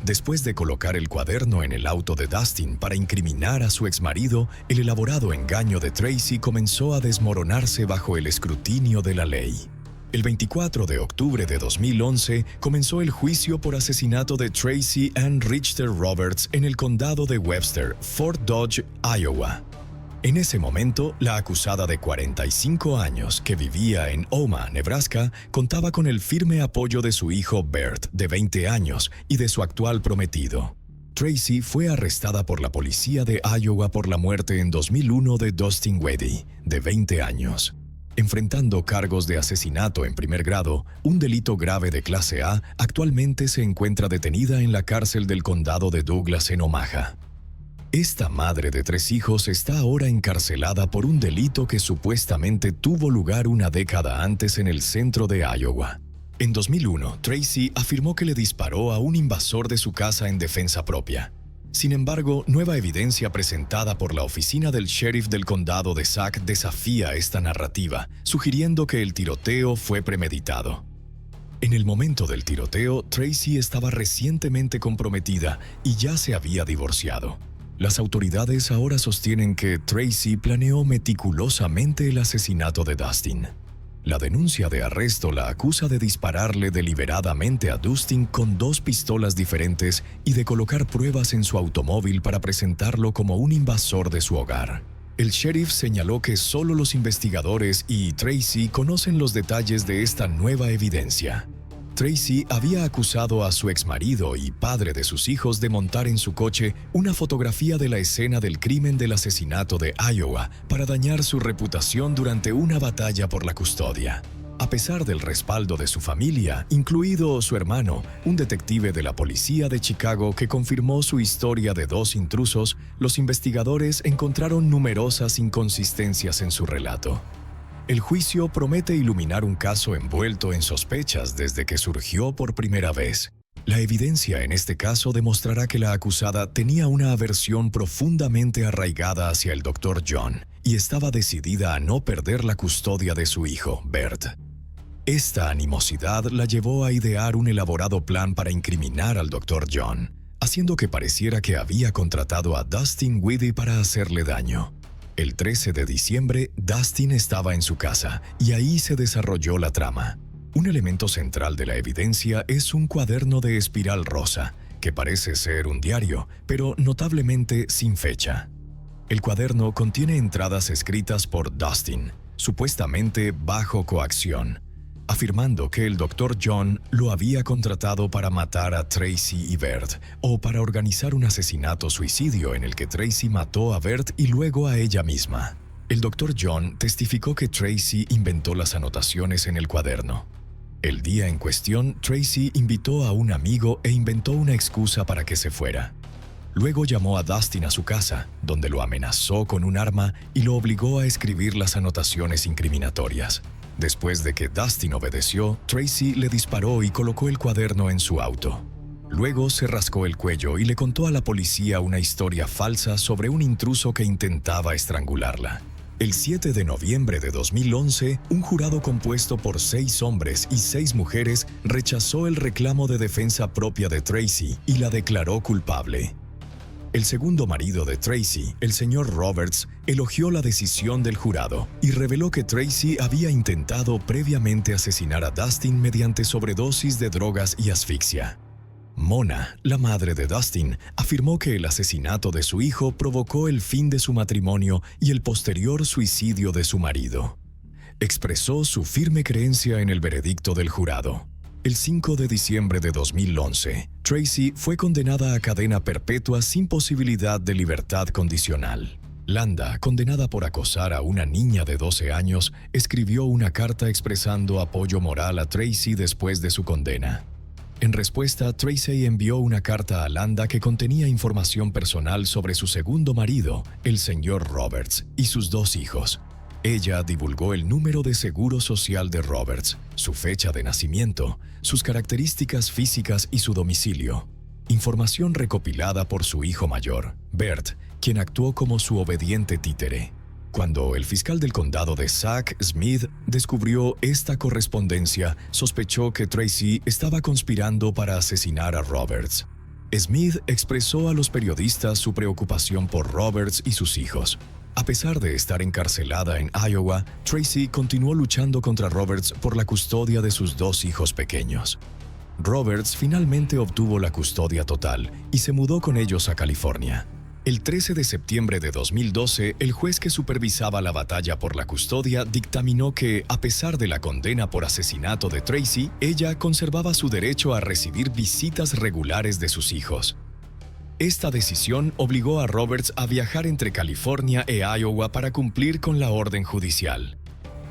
Después de colocar el cuaderno en el auto de Dustin para incriminar a su exmarido, el elaborado engaño de Tracy comenzó a desmoronarse bajo el escrutinio de la ley. El 24 de octubre de 2011 comenzó el juicio por asesinato de Tracy Ann Richter Roberts en el condado de Webster, Fort Dodge, Iowa. En ese momento, la acusada de 45 años que vivía en Omaha, Nebraska, contaba con el firme apoyo de su hijo Bert, de 20 años, y de su actual prometido. Tracy fue arrestada por la policía de Iowa por la muerte en 2001 de Dustin Weddy, de 20 años. Enfrentando cargos de asesinato en primer grado, un delito grave de clase A, actualmente se encuentra detenida en la cárcel del condado de Douglas en Omaha. Esta madre de 3 hijos está ahora encarcelada por un delito que supuestamente tuvo lugar una década antes en el centro de Iowa. En 2001, Tracy afirmó que le disparó a un invasor de su casa en defensa propia. Sin embargo, nueva evidencia presentada por la oficina del sheriff del condado de Sac desafía esta narrativa, sugiriendo que el tiroteo fue premeditado. En el momento del tiroteo, Tracy estaba recientemente comprometida y ya se había divorciado. Las autoridades ahora sostienen que Tracy planeó meticulosamente el asesinato de Dustin. La denuncia de arresto la acusa de dispararle deliberadamente a Dustin con 2 pistolas diferentes y de colocar pruebas en su automóvil para presentarlo como un invasor de su hogar. El sheriff señaló que solo los investigadores y Tracy conocen los detalles de esta nueva evidencia. Tracy había acusado a su exmarido y padre de sus hijos de montar en su coche una fotografía de la escena del crimen del asesinato de Iowa para dañar su reputación durante una batalla por la custodia. A pesar del respaldo de su familia, incluido su hermano, un detective de la policía de Chicago que confirmó su historia de 2 intrusos, los investigadores encontraron numerosas inconsistencias en su relato. El juicio promete iluminar un caso envuelto en sospechas desde que surgió por primera vez. La evidencia en este caso demostrará que la acusada tenía una aversión profundamente arraigada hacia el Dr. John y estaba decidida a no perder la custodia de su hijo, Bert. Esta animosidad la llevó a idear un elaborado plan para incriminar al Dr. John, haciendo que pareciera que había contratado a Dustin Whitty para hacerle daño. El 13 de diciembre, Dustin estaba en su casa y ahí se desarrolló la trama. Un elemento central de la evidencia es un cuaderno de espiral rosa, que parece ser un diario, pero notablemente sin fecha. El cuaderno contiene entradas escritas por Dustin, supuestamente bajo coacción, afirmando que el Dr. John lo había contratado para matar a Tracy y Bert, o para organizar un asesinato-suicidio en el que Tracy mató a Bert y luego a ella misma. El Dr. John testificó que Tracy inventó las anotaciones en el cuaderno. El día en cuestión, Tracy invitó a un amigo e inventó una excusa para que se fuera. Luego llamó a Dustin a su casa, donde lo amenazó con un arma y lo obligó a escribir las anotaciones incriminatorias. Después de que Dustin obedeció, Tracy le disparó y colocó el cuaderno en su auto. Luego se rascó el cuello y le contó a la policía una historia falsa sobre un intruso que intentaba estrangularla. El 7 de noviembre de 2011, un jurado compuesto por 6 hombres y 6 mujeres rechazó el reclamo de defensa propia de Tracy y la declaró culpable. El segundo marido de Tracy, el señor Roberts, elogió la decisión del jurado y reveló que Tracy había intentado previamente asesinar a Dustin mediante sobredosis de drogas y asfixia. Mona, la madre de Dustin, afirmó que el asesinato de su hijo provocó el fin de su matrimonio y el posterior suicidio de su marido. Expresó su firme creencia en el veredicto del jurado. El 5 de diciembre de 2011, Tracy fue condenada a cadena perpetua sin posibilidad de libertad condicional. Landa, condenada por acosar a una niña de 12 años, escribió una carta expresando apoyo moral a Tracy después de su condena. En respuesta, Tracy envió una carta a Landa que contenía información personal sobre su segundo marido, el señor Roberts, y sus 2 hijos. Ella divulgó el número de seguro social de Roberts, su fecha de nacimiento, sus características físicas y su domicilio. Información recopilada por su hijo mayor, Bert, quien actuó como su obediente títere. Cuando el fiscal del condado de Sac Smith descubrió esta correspondencia, sospechó que Tracy estaba conspirando para asesinar a Roberts. Smith expresó a los periodistas su preocupación por Roberts y sus hijos. A pesar de estar encarcelada en Iowa, Tracy continuó luchando contra Roberts por la custodia de sus 2 hijos pequeños. Roberts finalmente obtuvo la custodia total y se mudó con ellos a California. El 13 de septiembre de 2012, el juez que supervisaba la batalla por la custodia dictaminó que, a pesar de la condena por asesinato de Tracy, ella conservaba su derecho a recibir visitas regulares de sus hijos. Esta decisión obligó a Roberts a viajar entre California e Iowa para cumplir con la orden judicial.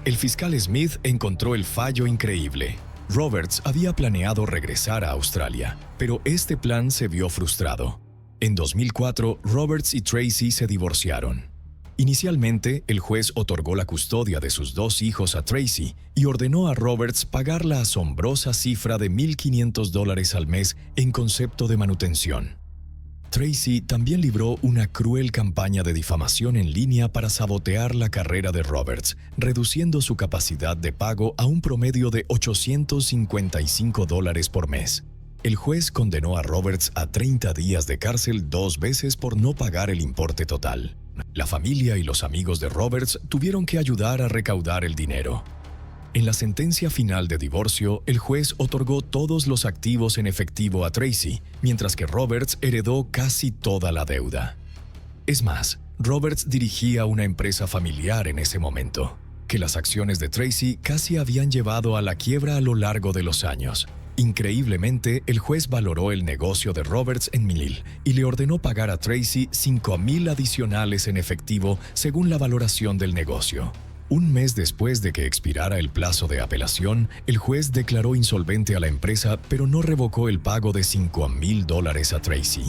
El fiscal Smith encontró el fallo increíble. Roberts había planeado regresar a Australia, pero este plan se vio frustrado. En 2004, Roberts y Tracy se divorciaron. Inicialmente, el juez otorgó la custodia de sus 2 hijos a Tracy y ordenó a Roberts pagar la asombrosa cifra de $1,500 al mes en concepto de manutención. Tracy también libró una cruel campaña de difamación en línea para sabotear la carrera de Roberts, reduciendo su capacidad de pago a un promedio de $855 por mes. El juez condenó a Roberts a 30 días de cárcel 2 veces por no pagar el importe total. La familia y los amigos de Roberts tuvieron que ayudar a recaudar el dinero. En la sentencia final de divorcio, el juez otorgó todos los activos en efectivo a Tracy, mientras que Roberts heredó casi toda la deuda. Es más, Roberts dirigía una empresa familiar en ese momento, que las acciones de Tracy casi habían llevado a la quiebra a lo largo de los años. Increíblemente, el juez valoró el negocio de Roberts en $1,000 y le ordenó pagar a Tracy $5,000 adicionales en efectivo según la valoración del negocio. Un mes después de que expirara el plazo de apelación, el juez declaró insolvente a la empresa, pero no revocó el pago de $5,000 a Tracy.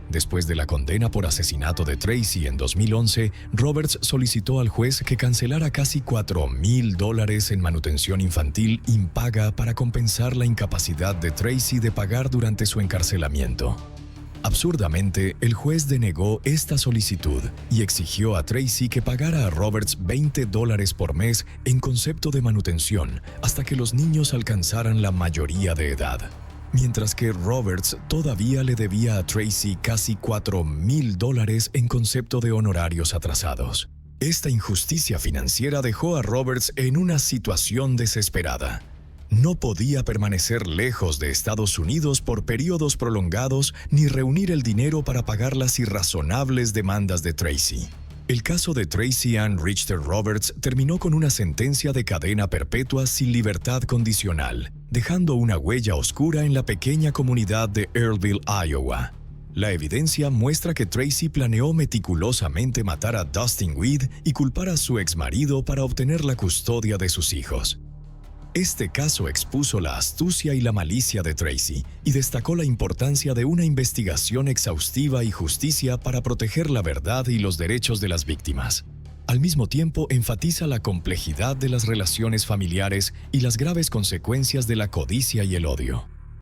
Después de la condena por asesinato de Tracy en 2011, Roberts solicitó al juez que cancelara casi $4,000 en manutención infantil impaga para compensar la incapacidad de Tracy de pagar durante su encarcelamiento. Absurdamente, el juez denegó esta solicitud y exigió a Tracy que pagara a Roberts $20 por mes en concepto de manutención hasta que los niños alcanzaran la mayoría de edad. Mientras que Roberts todavía le debía a Tracy casi $4,000 en concepto de honorarios atrasados. Esta injusticia financiera dejó a Roberts en una situación desesperada. No podía permanecer lejos de Estados Unidos por periodos prolongados ni reunir el dinero para pagar las irrazonables demandas de Tracy. El caso de Tracy Ann Richter Roberts terminó con una sentencia de cadena perpetua sin libertad condicional, dejando una huella oscura en la pequeña comunidad de Earlville, Iowa. La evidencia muestra que Tracy planeó meticulosamente matar a Dustin Weed y culpar a su exmarido para obtener la custodia de sus hijos. Este caso expuso la astucia y la malicia de Tracy y destacó la importancia de una investigación exhaustiva y justicia para proteger la verdad y los derechos de las víctimas. Al mismo tiempo, enfatiza la complejidad de las relaciones familiares y las graves consecuencias de la codicia y el odio.